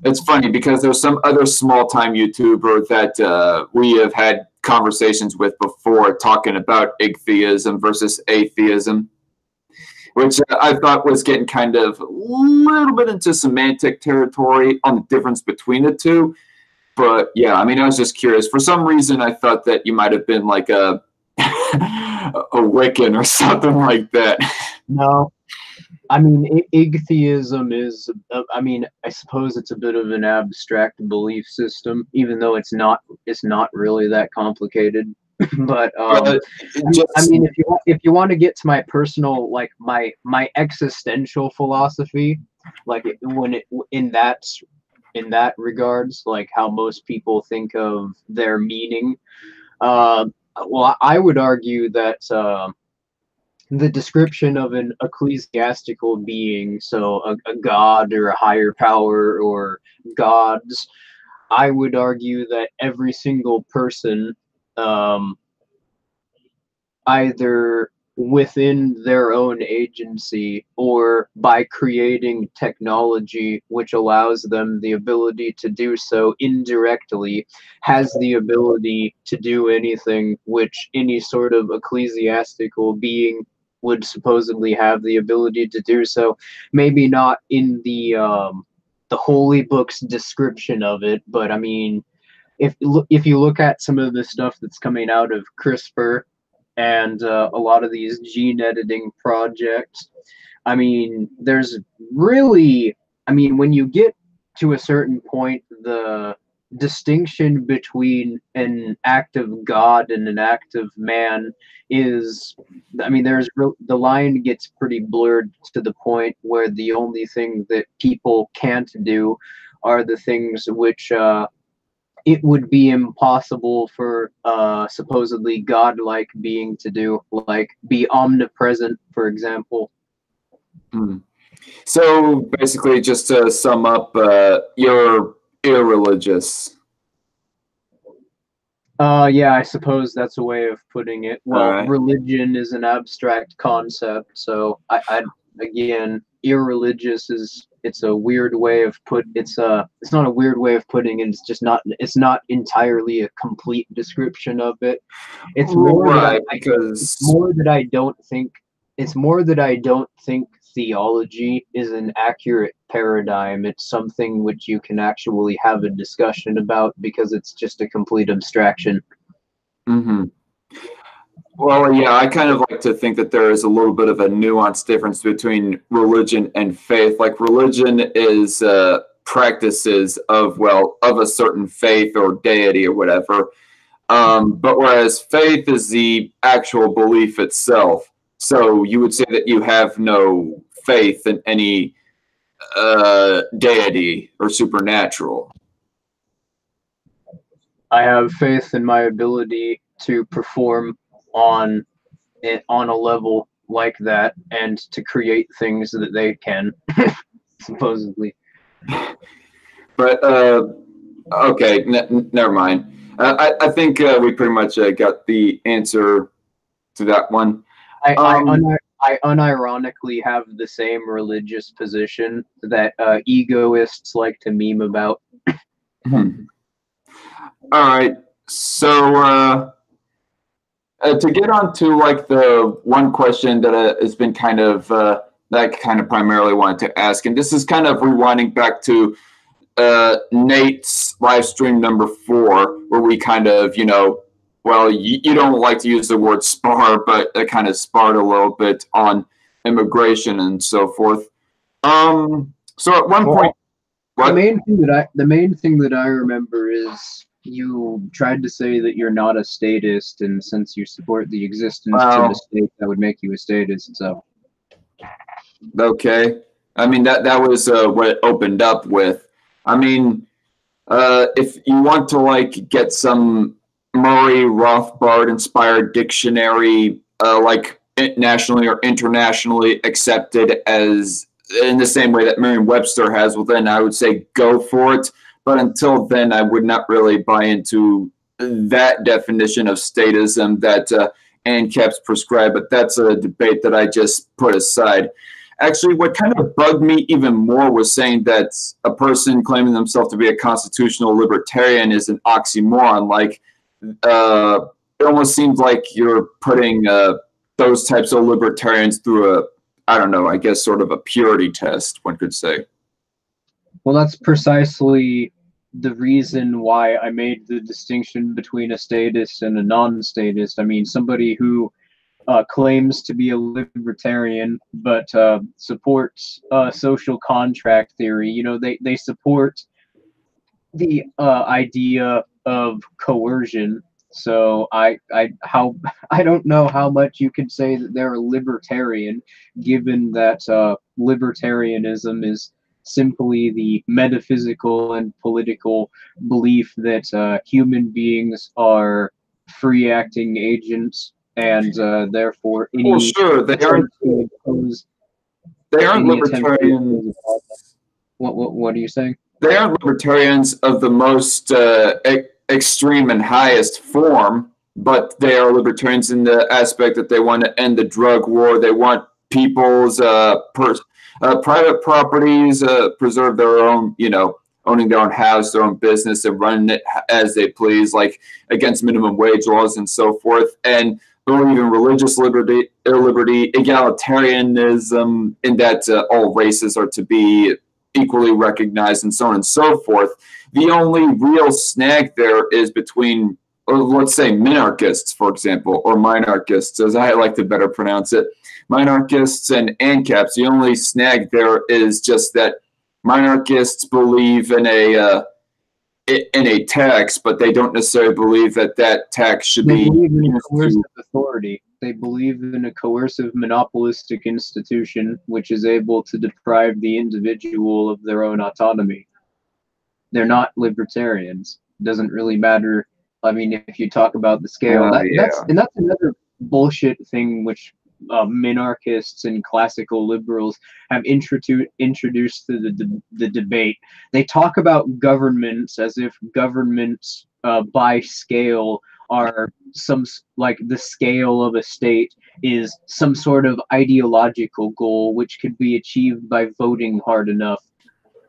it's funny because there's some other small time YouTuber that we have had conversations with before talking about atheism versus atheism, which I thought was getting kind of a little bit into semantic territory on the difference between the two. But yeah, I mean, I was just curious. For some reason, I thought that you might have been like a a Wiccan or something like that. No, I mean, atheism is, I mean, I suppose it's a bit of an abstract belief system, even though it's not really that complicated. But But I just mean, if you want to get to my personal, like my existential philosophy, like when it in that regards, like how most people think of their meaning, uh, well, I would argue that. The description of an ecclesiastical being, so a god or a higher power or gods, I would argue that every single person, um, either within their own agency or by creating technology which allows them the ability to do so indirectly, has the ability to do anything which any sort of ecclesiastical being would supposedly have the ability to do so. Maybe not in the holy book's description of it, but I mean, if you look at some of the stuff that's coming out of CRISPR and a lot of these gene editing projects, I mean, there's really, I mean, when you get to a certain point, the distinction between an act of God and an act of man is, I mean, the line gets pretty blurred to the point where the only thing that people can't do are the things which it would be impossible for supposedly godlike being to do, like be omnipresent, for example. hmm. So basically, just to sum up, you're irreligious. Yeah, I suppose that's a way of putting it. All Well, right. religion is an abstract concept, so I again, irreligious is it's a weird way of it's not a weird way of putting it. It's not entirely a complete description of it. It's more that Right, it's because more that I don't think it's more that I don't think theology is an accurate paradigm. It's something which you can actually have a discussion about because it's just a complete abstraction. hmm well, yeah, I kind of like to think that there is a little bit of a nuanced difference between religion and faith. Like religion is practices of of a certain faith or deity or whatever. But whereas faith is the actual belief itself. So you would say that you have no faith in any deity or supernatural. I have faith in my ability to perform on on a level like that and to create things that they can supposedly. But okay, never mind. I think we pretty much got the answer to that one. I I, Um, un- I unironically have the same religious position that egoists like to meme about. all right. So to get on to like the one question that has been kind of that I kind of primarily wanted to ask, and this is kind of rewinding back to Nate's live stream number 4, where we kind of, well, you don't like to use the word spar, but it kind of sparred a little bit on immigration and so forth. So at one point, Well, what? the main thing that I remember is you tried to say that you're not a statist, and since you support the existence of a Well, state, that would make you a statist. So okay. I mean that was what it opened up with. I mean, if you want to like get some Murray Rothbard inspired dictionary, like nationally or internationally accepted as in the same way that Merriam-Webster has, well, then I would say go for it. But until then, I would not really buy into that definition of statism that ANCAP's prescribed. But that's a debate that I just put aside. Actually, what kind of bugged me even more was saying that a person claiming themselves to be a constitutional libertarian is an oxymoron. Like, it almost seems like you're putting those types of libertarians through I don't know, I guess sort of a purity test, one could say. well, that's precisely the reason why I made the distinction between a statist and a non-statist. I mean, somebody who claims to be a libertarian but supports social contract theory. You know, they support the idea of coercion. So I don't know how much you could say that they're a libertarian, given that libertarianism is simply the metaphysical and political belief that human beings are free acting agents, and therefore Well, sure, attempt to impose they aren't any attempt to libertarians. impose what are you saying? They aren't libertarians of the most extreme and highest form, but they are libertarians in the aspect that they want to end the drug war. They want people's private properties, preserve their own, owning their own house, their own business, and running it as they please, like against minimum wage laws and so forth. And believe in religious liberty, egalitarianism, in that all races are to be equally recognized, and so on and so forth. The only real snag there is between, let's say, minarchists, for example, or minarchists, as I like to better pronounce it. Minarchists and ANCAPs, the only snag there is just that minarchists believe in a tax, but they don't necessarily believe that that tax should They be believe in used coercive to. authority. They believe in a coercive monopolistic institution which is able to deprive the individual of their own autonomy. They're not libertarians. It doesn't really matter. I mean, if you talk about the scale, Yeah. that's another bullshit thing which minarchists and classical liberals have introduced to the debate. They talk about governments as if governments by scale are like the scale of a state is some sort of ideological goal which could be achieved by voting hard enough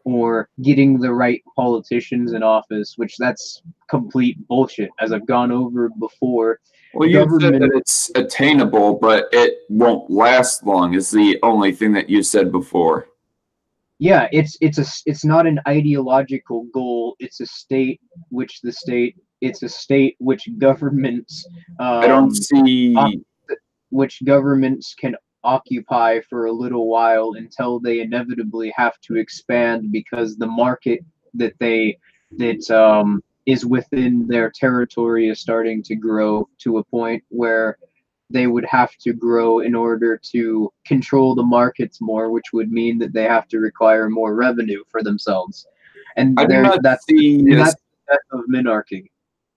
or getting the right politicians in office, which that's complete bullshit, as I've gone over before. Well, you said that it's attainable, but it won't last long, is the only thing that you said before. Yeah, it's not an ideological goal. It's a state which it's a state which governments I don't see which governments can occupy for a little while until they inevitably have to expand because the market that is within their territory is starting to grow to a point where they would have to grow in order to control the markets more, which would mean that they have to require more revenue for themselves. And I do not that's see that's the death of minarchy.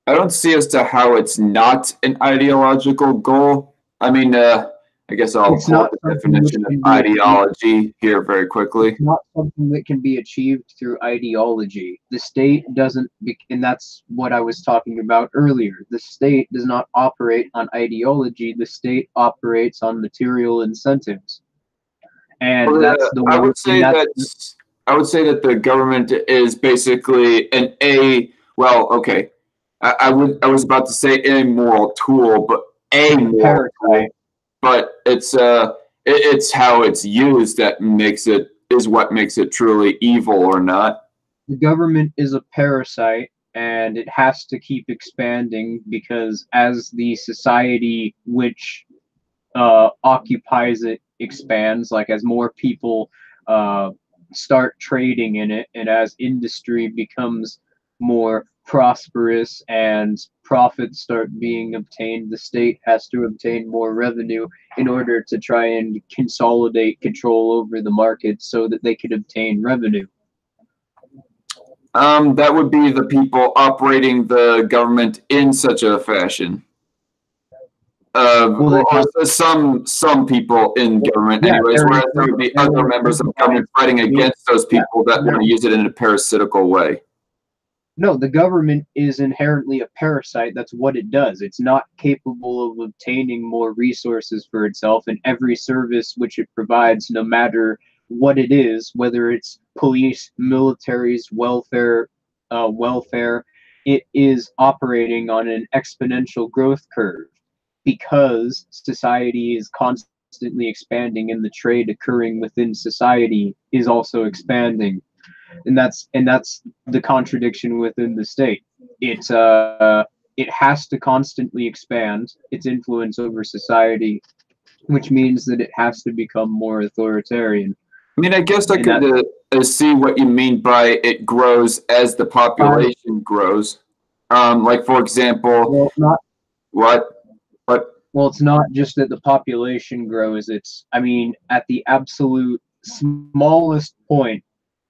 I don't see as to how it's not an ideological goal. I mean, I guess I'll It's pull not up the something that definition of can be achieved. ideology here very quickly. It's not something that can be achieved through ideology. The state doesn't, and that's what I was talking about earlier. The state does not operate on ideology. The state operates on material incentives, and Well, that's the I one. would say that the government is basically an a well, okay. I was about to say immoral tool, but a moral tool. But it's how it's used that is what makes it truly evil or not. The government is a parasite, and it has to keep expanding because as the society which occupies it expands, like as more people start trading in it, and as industry becomes more prosperous and profits start being obtained, the state has to obtain more revenue in order to try and consolidate control over the market so that they could obtain revenue. That would be the people operating the government in such a fashion. Some people in government, anyways, whereas there would be other members of government fighting against those people that want to use it in a parasitical way. No, the government is inherently a parasite. That's what it does. It's not capable of obtaining more resources for itself, and every service which it provides, no matter what it is, whether it's police, militaries, welfare, it is operating on an exponential growth curve because society is constantly expanding and the trade occurring within society is also expanding. And that's the contradiction within the state. It has to constantly expand its influence over society, which means that it has to become more authoritarian. I mean, I guess I could see what you mean by it grows as the population grows. Like, for example, what? Well, it's not just that the population grows. I mean, at the absolute smallest point,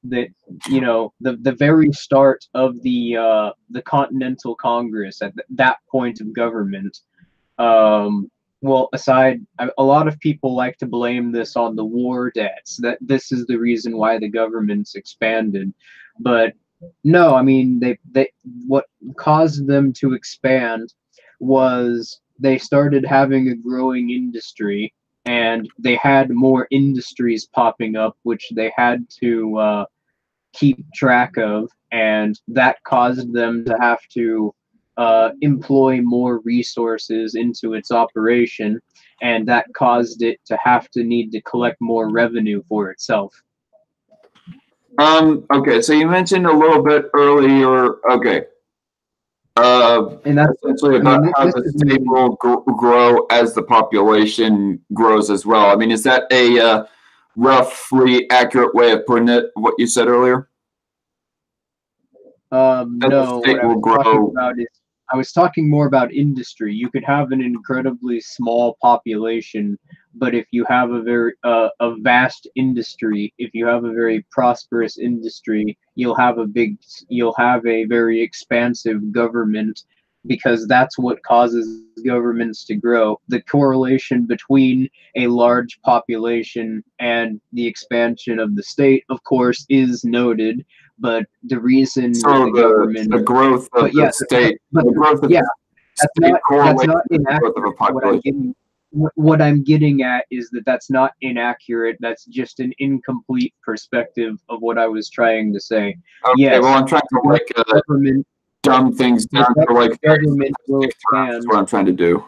that the very start of the Continental Congress at that point of government. Well, a lot of people like to blame this on the war debts, that this is the reason why the government's expanded, but no, I mean they what caused them to expand was they started having a growing industry, and they had more industries popping up which they had to keep track of, and that caused them to have to employ more resources into its operation, and that caused it to have to need to collect more revenue for itself. Okay, so you mentioned a little bit earlier, okay, and that's essentially about how the state will grow as the population grows as well. I mean, is that a roughly accurate way of putting it, what you said earlier? No, I was talking more about industry. You could have an incredibly small population, but if you have a vast industry, if you have a very prosperous industry, you'll have a very expansive government, because that's what causes governments to grow. The correlation between a large population and the expansion of the state, of course, is noted, But the reason So the government, the growth of but yeah, the state, but the growth of yeah, the that's state that's correlates not with the growth of a inaccurate. population. What I'm getting at is that that's not inaccurate. That's just an incomplete perspective of what I was trying to say. Okay, well, Yes, I'm trying to the government dumb things down to like very government will simplistic terms is expand. what I'm trying to do.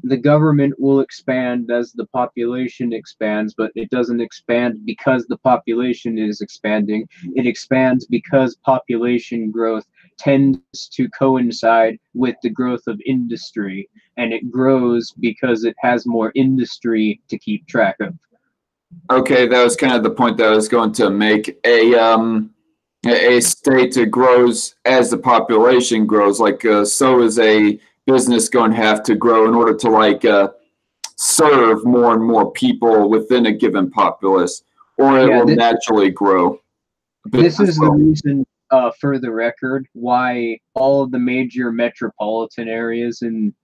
The government will expand as the population expands, but it doesn't expand because the population is expanding. It expands because population growth tends to coincide with the growth of industry, and it grows because it has more industry to keep track of. Okay, that was kind of the point that I was going to make. A state grows as the population grows. Like so is a business going to have to grow in order to like serve more and more people within a given populace, or it will naturally grow. This is the reason, for the record, why all of the major metropolitan areas in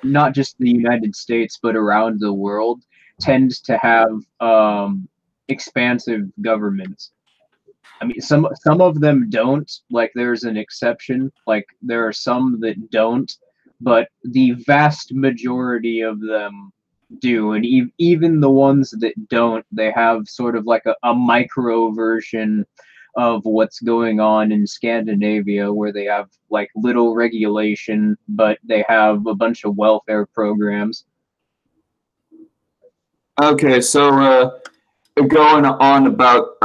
not just the United States but around the world tends to have expansive governments. I mean, some of them don't. Like, there's an exception. Like, there are some that don't, but the vast majority of them do. And even the ones that don't, they have sort of like a micro version of what's going on in Scandinavia, where they have like little regulation, but they have a bunch of welfare programs. Okay, so going on about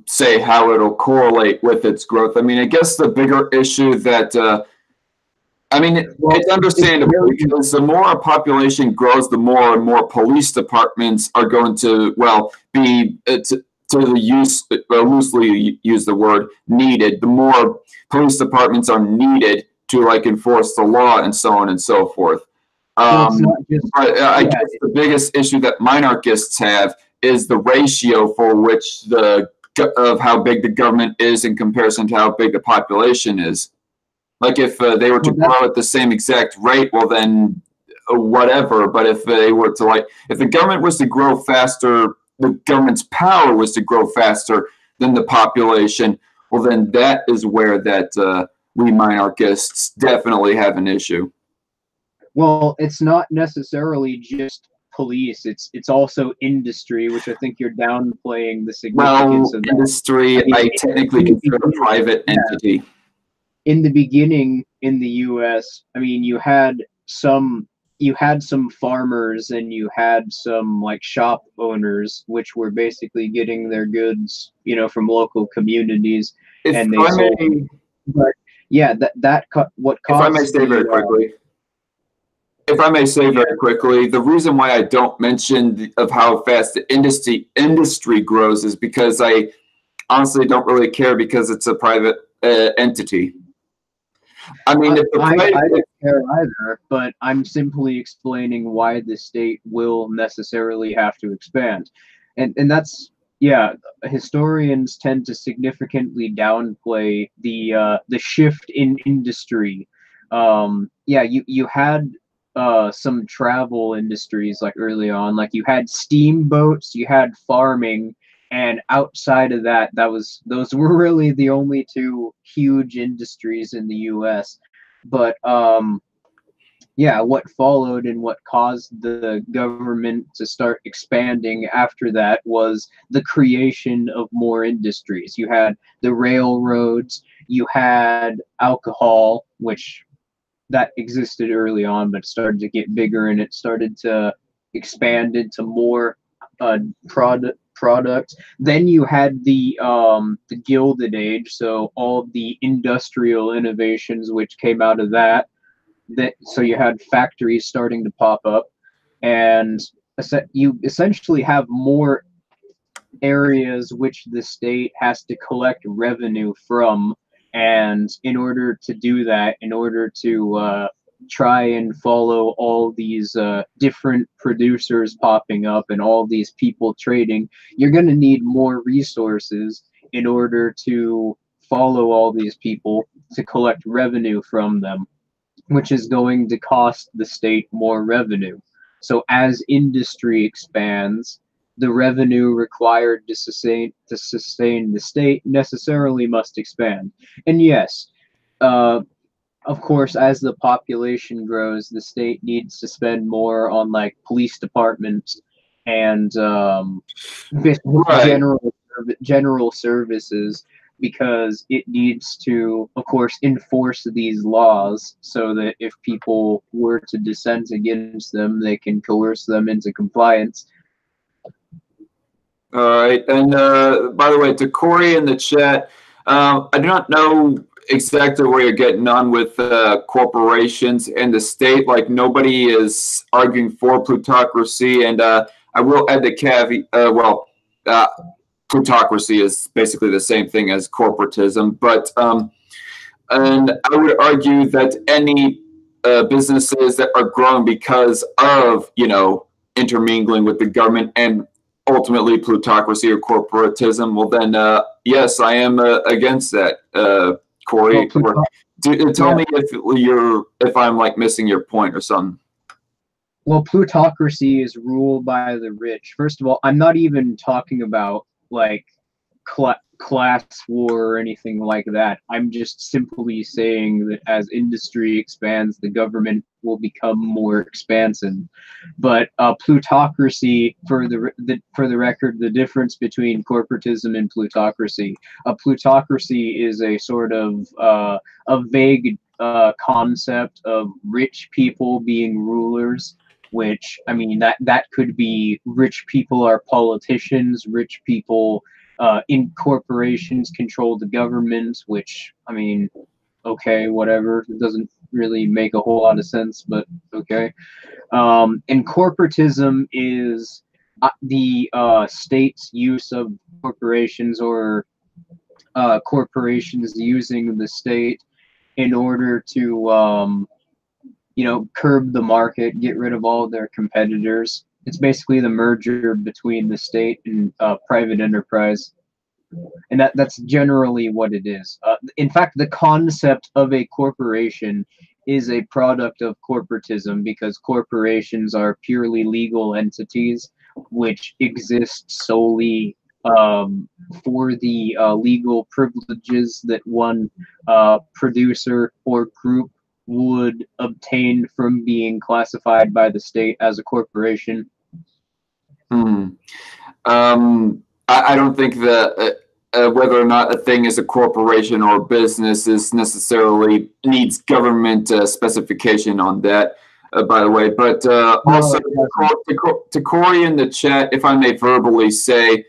say how it'll correlate with its growth. I mean, I guess the bigger issue that I mean, it's understandable because the more a population grows, the more and more police departments are going to, well, be loosely use the word needed. The more police departments are needed to like enforce the law and so on and so forth. Well, it's not just, but I guess the biggest issue that minarchists have is the ratio for which of how big the government is in comparison to how big the population is. Like if they were to grow at the same exact rate, well then whatever. But if they were to like, if the government was to grow faster, the government's power was to grow faster than the population, well then that is where that we minarchists definitely have an issue. Well, it's not necessarily just police. It's also industry, which I think you're downplaying the significance of that. Industry, I technically consider a private entity. In the beginning in the US, I mean, you had some farmers and you had some like shop owners, which were basically getting their goods, from local communities, and they sold them. But yeah, what caused. If I may say very quickly. If I may say very quickly, the reason why I don't mention of how fast the industry grows is because I honestly don't really care because it's a private entity. I mean, I don't care either, but I'm simply explaining why the state will necessarily have to expand, and that's historians tend to significantly downplay the shift in industry. You had some travel industries like early on, like you had steamboats, you had farming, and outside of that, those were really the only two huge industries in the US. But what followed and what caused the government to start expanding after that was the creation of more industries. You had the railroads, you had alcohol, which that existed early on, but started to get bigger, and it started to expand into more products. Then you had the Gilded Age, so all the industrial innovations which came out of that. So you had factories starting to pop up, and you essentially have more areas which the state has to collect revenue from. And in order to do that, in order to try and follow all these different producers popping up and all these people trading, you're going to need more resources in order to follow all these people to collect revenue from them, which is going to cost the state more revenue. So as industry expands, the revenue required to sustain the state necessarily must expand. And yes, of course, as the population grows, the state needs to spend more on like police departments and Right. general services, because it needs to, of course, enforce these laws so that if people were to dissent against them, they can coerce them into compliance. All right. And by the way, to Corey in the chat, I do not know exactly where you're getting on with corporations and the state. Like, nobody is arguing for plutocracy. And I will add the caveat, plutocracy is basically the same thing as corporatism. But, and I would argue that any businesses that are growing because of, intermingling with the government and ultimately plutocracy or corporatism, well then, yes, I am against that. Corey, tell me if I'm like missing your point or something. Well, plutocracy is ruled by the rich. First of all, I'm not even talking about like class war or anything like that. I'm just simply saying that as industry expands, the government will become more expansive. But plutocracy, for the record, the difference between corporatism and plutocracy. A plutocracy is a sort of a vague concept of rich people being rulers, which, I mean, that could be rich people are politicians, rich people in corporations control the government, which, I mean, okay, whatever. It doesn't really make a whole lot of sense, but okay. And corporatism is the state's use of corporations, or corporations using the state in order to curb the market, get rid of all of their competitors. It's basically the merger between the state and private enterprise, and that's generally what it is. In fact, the concept of a corporation is a product of corporatism, because corporations are purely legal entities which exist solely for the legal privileges that one producer or group would obtain from being classified by the state as a corporation. I don't think that whether or not a thing is a corporation or a business is necessarily needs government specification on that, by the way. But also, to Corey in the chat, if I may verbally say,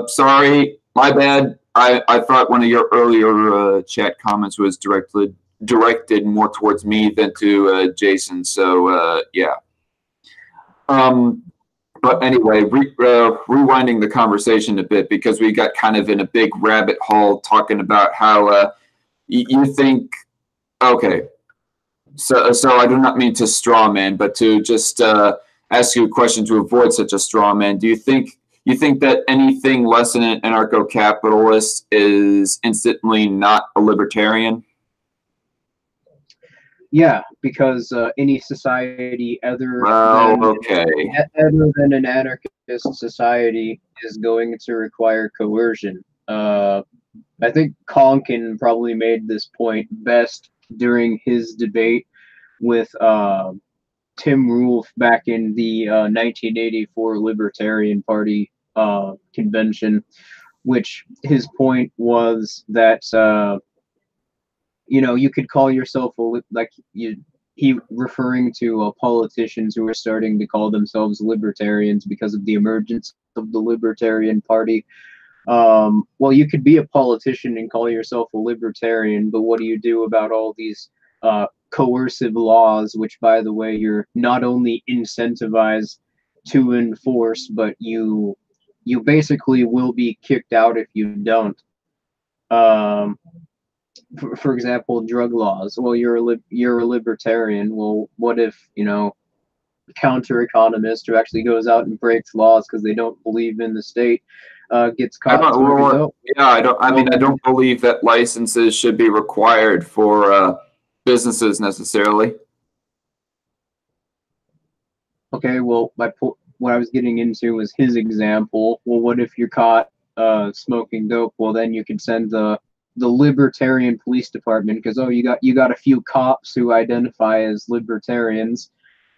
sorry, my bad. I thought one of your earlier chat comments was directed more towards me than to Jason. So yeah. But anyway, rewinding the conversation a bit, because we got kind of in a big rabbit hole talking about how you think, okay, so I do not mean to straw man, but to just ask you a question to avoid such a straw man. Do you think that anything less than an anarcho-capitalist is instantly not a libertarian? Yeah, because any society other than an anarchist society is going to require coercion. I think Konkin probably made this point best during his debate with Tim Rolfe back in the 1984 Libertarian Party convention, which his point was that you could call yourself he referring to politicians who are starting to call themselves libertarians because of the emergence of the Libertarian Party. Well, you could be a politician and call yourself a libertarian, but what do you do about all these coercive laws, which, by the way, you're not only incentivized to enforce, but you basically will be kicked out if you don't. For example, drug laws. Well, you're a libertarian. Well, what if counter economist who actually goes out and breaks laws because they don't believe in the state gets caught? I don't believe that licenses should be required for businesses necessarily. Okay, well, what I was getting into was his example. Well, what if you're caught smoking dope? Well, then you can send the libertarian police department because, oh, you got a few cops who identify as libertarians.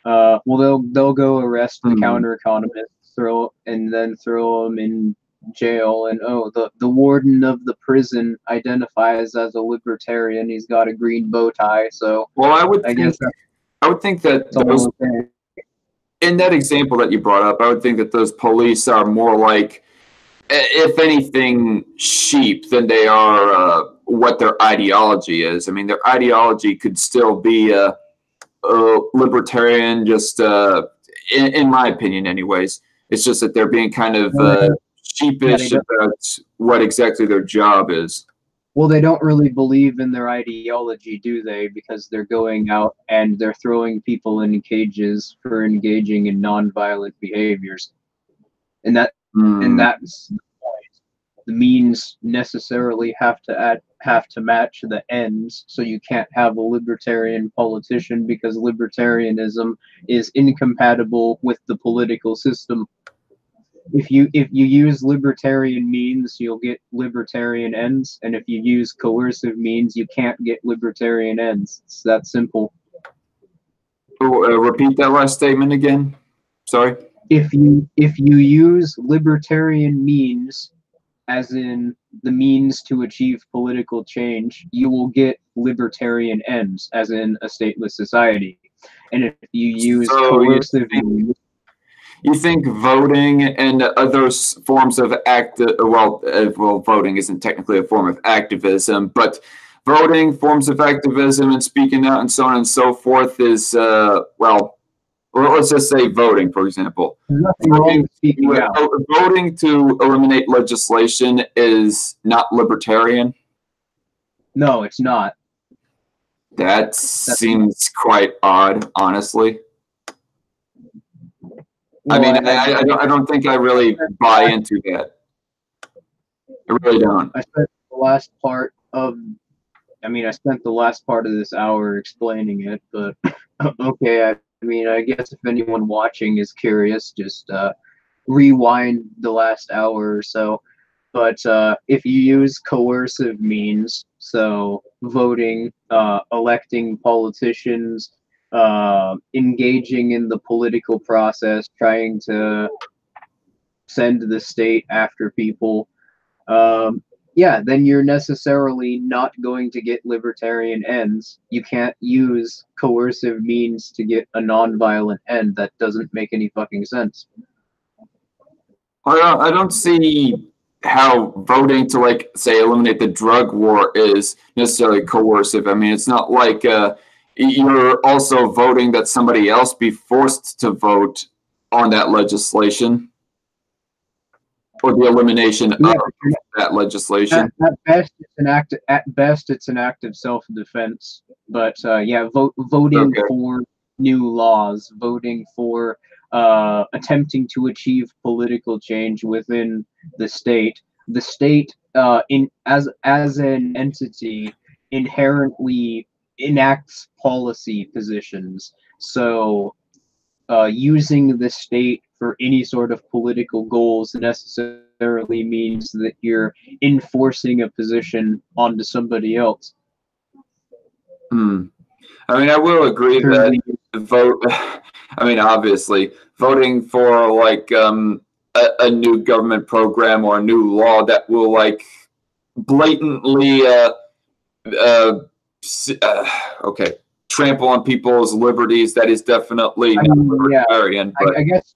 Well, they'll go arrest the counter economists, throw them in jail, and oh, the warden of the prison identifies as a libertarian. He's got a green bow tie, so Well, I guess I would think that that's all I'm saying. in that example that you brought up, I would think that those police are more like, if anything, sheep than they are what their ideology is. I mean, their ideology could still be a libertarian, just in my opinion, anyways. It's just that they're being kind of sheepish about what exactly their job is. Well, they don't really believe in their ideology, do they? Because they're going out and they're throwing people in cages for engaging in nonviolent behaviors, and that's the point. The means necessarily have to match the ends, so you can't have a libertarian politician because libertarianism is incompatible with the political system. If you use libertarian means, you'll get libertarian ends, and if you use coercive means, you can't get libertarian ends. It's that simple. Repeat that last statement again. Sorry. If you use libertarian means, as in the means to achieve political change, you will get libertarian ends, as in a stateless society. And if you use coercive means, you think voting and other forms of voting isn't technically a form of activism, but voting, forms of activism, and speaking out, and so on and so forth is, let's just say voting, for example. Voting to eliminate legislation is not libertarian? No, it's not. That seems quite odd, honestly. Well, I don't think I really buy into that. I really don't. I spent the last part of this hour explaining it, but okay. I guess if anyone watching is curious, just rewind the last hour or so. But if you use coercive means, so voting, electing politicians, engaging in the political process, trying to send the state after people, then you're necessarily not going to get libertarian ends. You can't use coercive means to get a non-violent end. That doesn't make any fucking sense. I don't see how voting to, like, say, eliminate the drug war is necessarily coercive. I mean, it's not like you're also voting that somebody else be forced to vote on that legislation or the elimination of that legislation. At best, it's an act of self-defense. But voting for new laws, voting for attempting to achieve political change within the state. The state, as an entity, inherently enacts policy positions. So using the state for any sort of political goals necessarily means that you're enforcing a position onto somebody else. I mean, I will agree that vote. I mean, obviously, voting for like a new government program or a new law that will like blatantly trample on people's liberties, that is definitely not libertarian. But I guess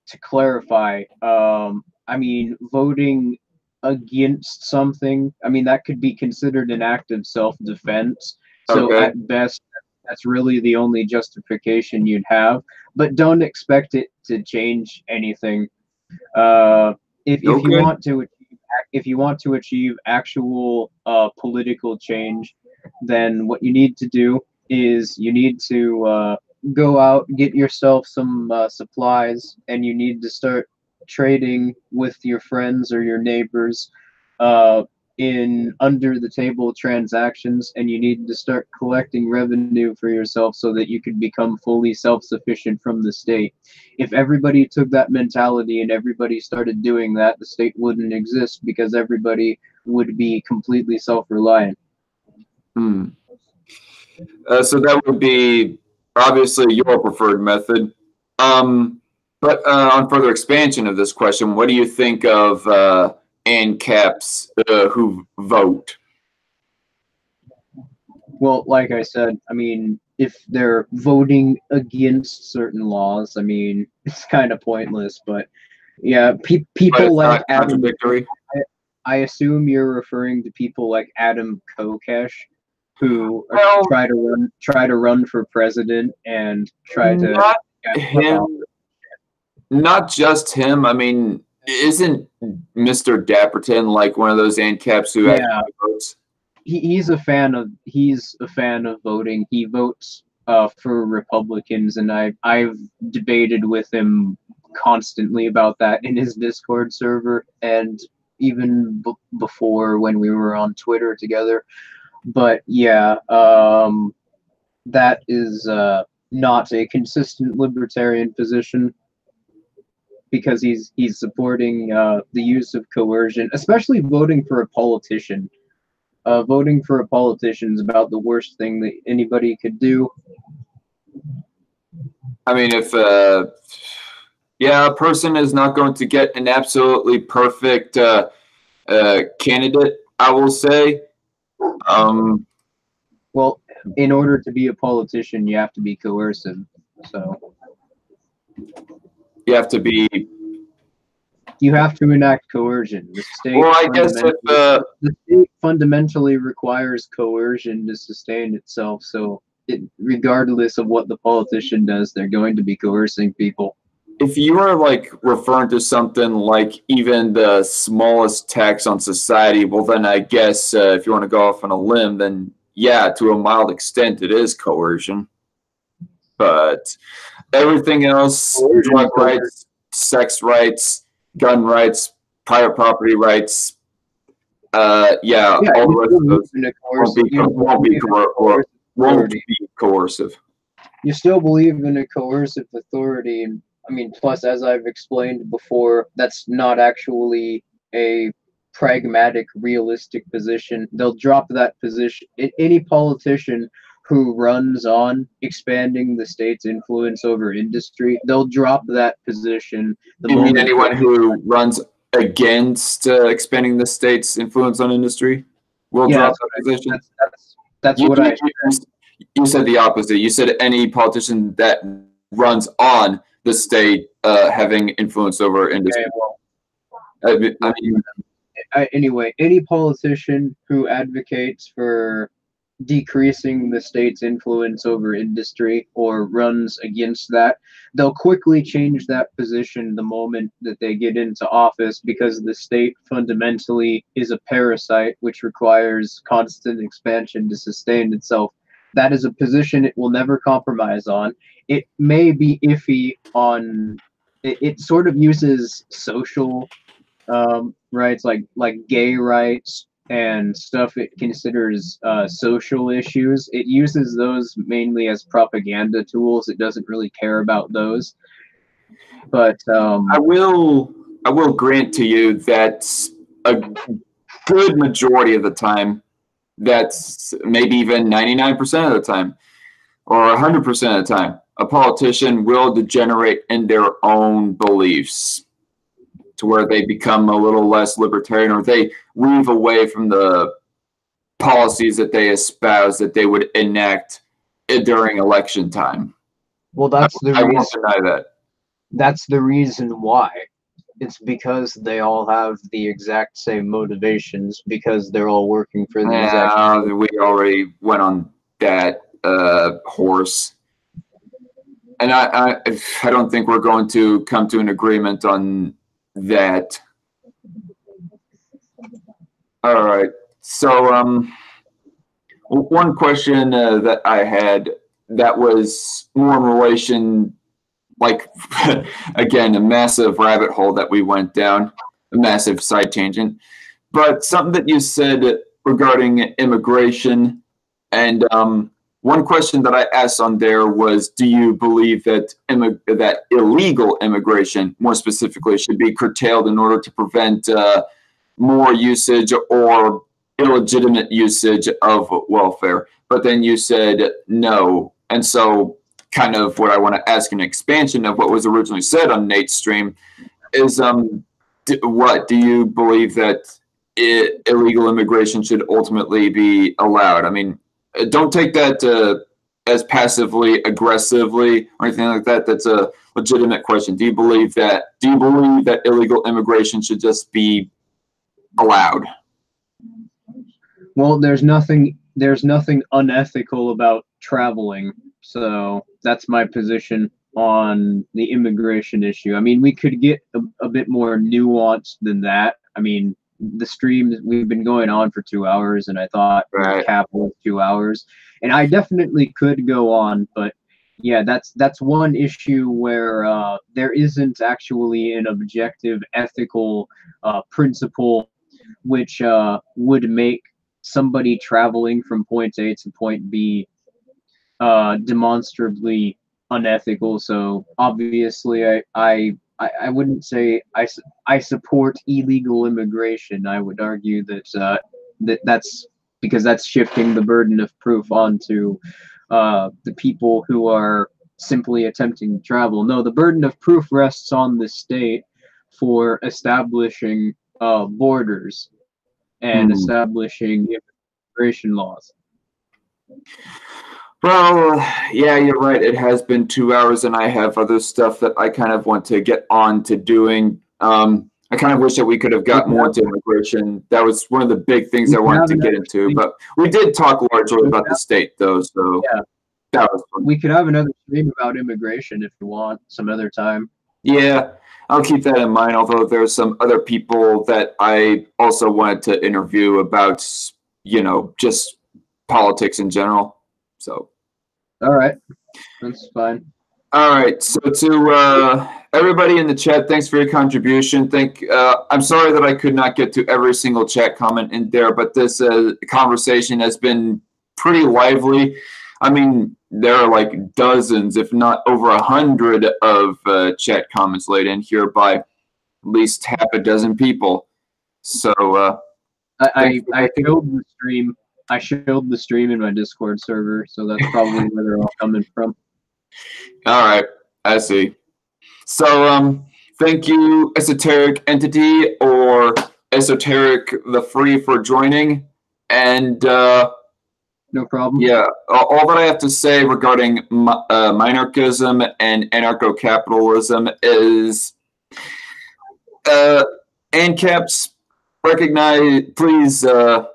to clarify, I mean, voting against something, I mean, that could be considered an act of self-defense. So at best, that's really the only justification you'd have. But don't expect it to change anything. If you want to achieve actual political change, then what you need to do is you need to go out, get yourself some supplies, and you need to start trading with your friends or your neighbors in under the table transactions, and you needed to start collecting revenue for yourself so that you could become fully self-sufficient from the state. If everybody took that mentality and everybody started doing that, the state wouldn't exist because everybody would be completely self-reliant. So that would be obviously your preferred method. But on further expansion of this question, what do you think of ANCAPs who vote? Well, like I said, I mean, if they're voting against certain laws, I mean, it's kind of pointless. But yeah, people like Adam. Contradictory. I assume you're referring to people like Adam Kokesh, who try to run for president and try to. Not him. Not just him. I mean, isn't Mr. Dapperton like one of those ANCAPs who actually votes? He's a fan of voting. He votes for Republicans, and I've debated with him constantly about that in his Discord server, and even before when we were on Twitter together. But yeah, that is not a consistent libertarian position, because he's supporting the use of coercion, especially voting for a politician. Voting for a politician is about the worst thing that anybody could do. I mean, if a person is not going to get an absolutely perfect candidate, I will say. Well, in order to be a politician, you have to be coercive. So you have to be. You have to enact coercion. The state. Well, I guess if the state fundamentally requires coercion to sustain itself. So, regardless of what the politician does, they're going to be coercing people. If you are like referring to something like even the smallest tax on society, well, then I guess if you want to go off on a limb, then yeah, to a mild extent, it is coercion. But everything else, drug rights, sex rights, gun rights, private property rights, all the rest of those won't be coercive. You still believe in a coercive authority, and I mean, plus, as I've explained before, that's not actually a pragmatic, realistic position. They'll drop that position. Any politician who runs on expanding the state's influence over industry, they'll drop that position. You mean anyone who runs against expanding the state's influence on industry will drop that position? That's what I said. You said the opposite. You said any politician that runs on the state having influence over industry. Okay, well, anyway, any politician who advocates for decreasing the state's influence over industry or runs against that, they'll quickly change that position the moment that they get into office, because the state fundamentally is a parasite which requires constant expansion to sustain itself. That is a position it will never compromise on. It may be iffy on it sort of uses social rights like gay rights and stuff it considers social issues. It uses those mainly as propaganda tools. It doesn't really care about those. But I will grant to you that a good majority of the time, that's maybe even 99% of the time, or 100% of the time, a politician will degenerate in their own beliefs to where they become a little less libertarian, or they weave away from the policies that they espouse that they would enact during election time. Well, that's the reason. I won't deny that. That's the reason why. It's because they all have the exact same motivations, because they're all working for the exact same. We already went on that horse. And I don't think we're going to come to an agreement on that. All right. So one question that I had that was more in relation, like, again, a massive rabbit hole that we went down, a massive side tangent. But something that you said regarding immigration, and one question that I asked on there was, do you believe that that illegal immigration, more specifically, should be curtailed in order to prevent more usage or illegitimate usage of welfare? But then you said no. And so kind of what I want to ask, an expansion of what was originally said on Nate's stream, is what do you believe that illegal immigration should ultimately be allowed? I mean, don't take that as passively aggressively or anything like that. That's a legitimate question. Do you believe that illegal immigration should just be allowed? Well, there's nothing unethical about traveling, so that's my position on the immigration issue. I mean, we could get a bit more nuanced than that. I mean, the stream, we've been going on for 2 hours, and I thought the cap was 2 hours, and I definitely could go on, but yeah, that's one issue where there isn't actually an objective ethical principle which would make somebody traveling from point A to point B demonstrably unethical. So obviously, I wouldn't say I support illegal immigration. I would argue that that's because that's shifting the burden of proof onto the people who are simply attempting to travel. No, the burden of proof rests on the state for establishing borders and establishing immigration laws. Well, yeah, you're right. It has been 2 hours, and I have other stuff that I kind of want to get on to doing. I kind of wish that we could have got more into immigration. That was one of the big things I wanted to get into. But we did talk largely about the state, though. So yeah, that was fun. We could have another stream about immigration if you want, some other time. Yeah, I'll keep that in mind. Although there's some other people that I also wanted to interview about, just politics in general. So, all right, that's fine. All right. So to everybody in the chat, thanks for your contribution. I'm sorry that I could not get to every single chat comment in there, but this conversation has been pretty lively. I mean, there are like dozens, if not over 100, of chat comments laid in here by at least half a dozen people. So I filled the stream. I showed the stream in my Discord server, so that's probably where they're all coming from. All right, I see. So, thank you, Esoteric Entity or Esoteric the Free, for joining. And no problem. Yeah, all that I have to say regarding minarchism and anarcho-capitalism is, ANCAPs, please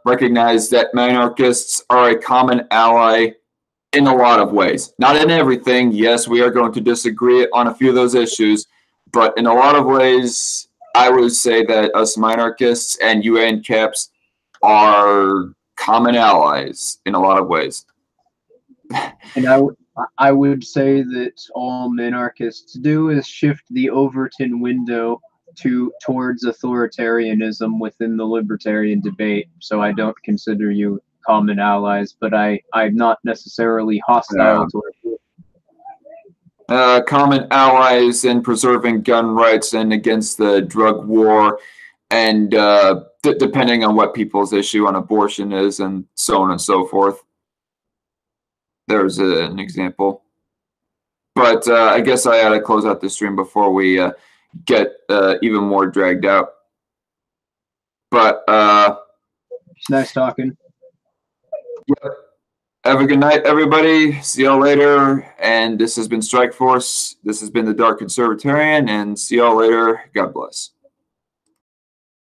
recognize that minarchists are a common ally in a lot of ways. Not in everything. Yes, we are going to disagree on a few of those issues, but in a lot of ways, I would say that us minarchists and you ANCAPs are common allies in a lot of ways. And I would say that all minarchists do is shift the Overton window towards authoritarianism within the libertarian debate. So I don't consider you common allies, but I'm not necessarily hostile towards you. Common allies in preserving gun rights and against the drug war, and depending on what people's issue on abortion is, and so on and so forth. There's an example. But I guess I ought to close out the stream before we get even more dragged out. But it's nice talking. Yep. Have a good night, everybody. See y'all later. And this has been Strike Force. This has been the Dark Conservatarian, and see y'all later. God bless.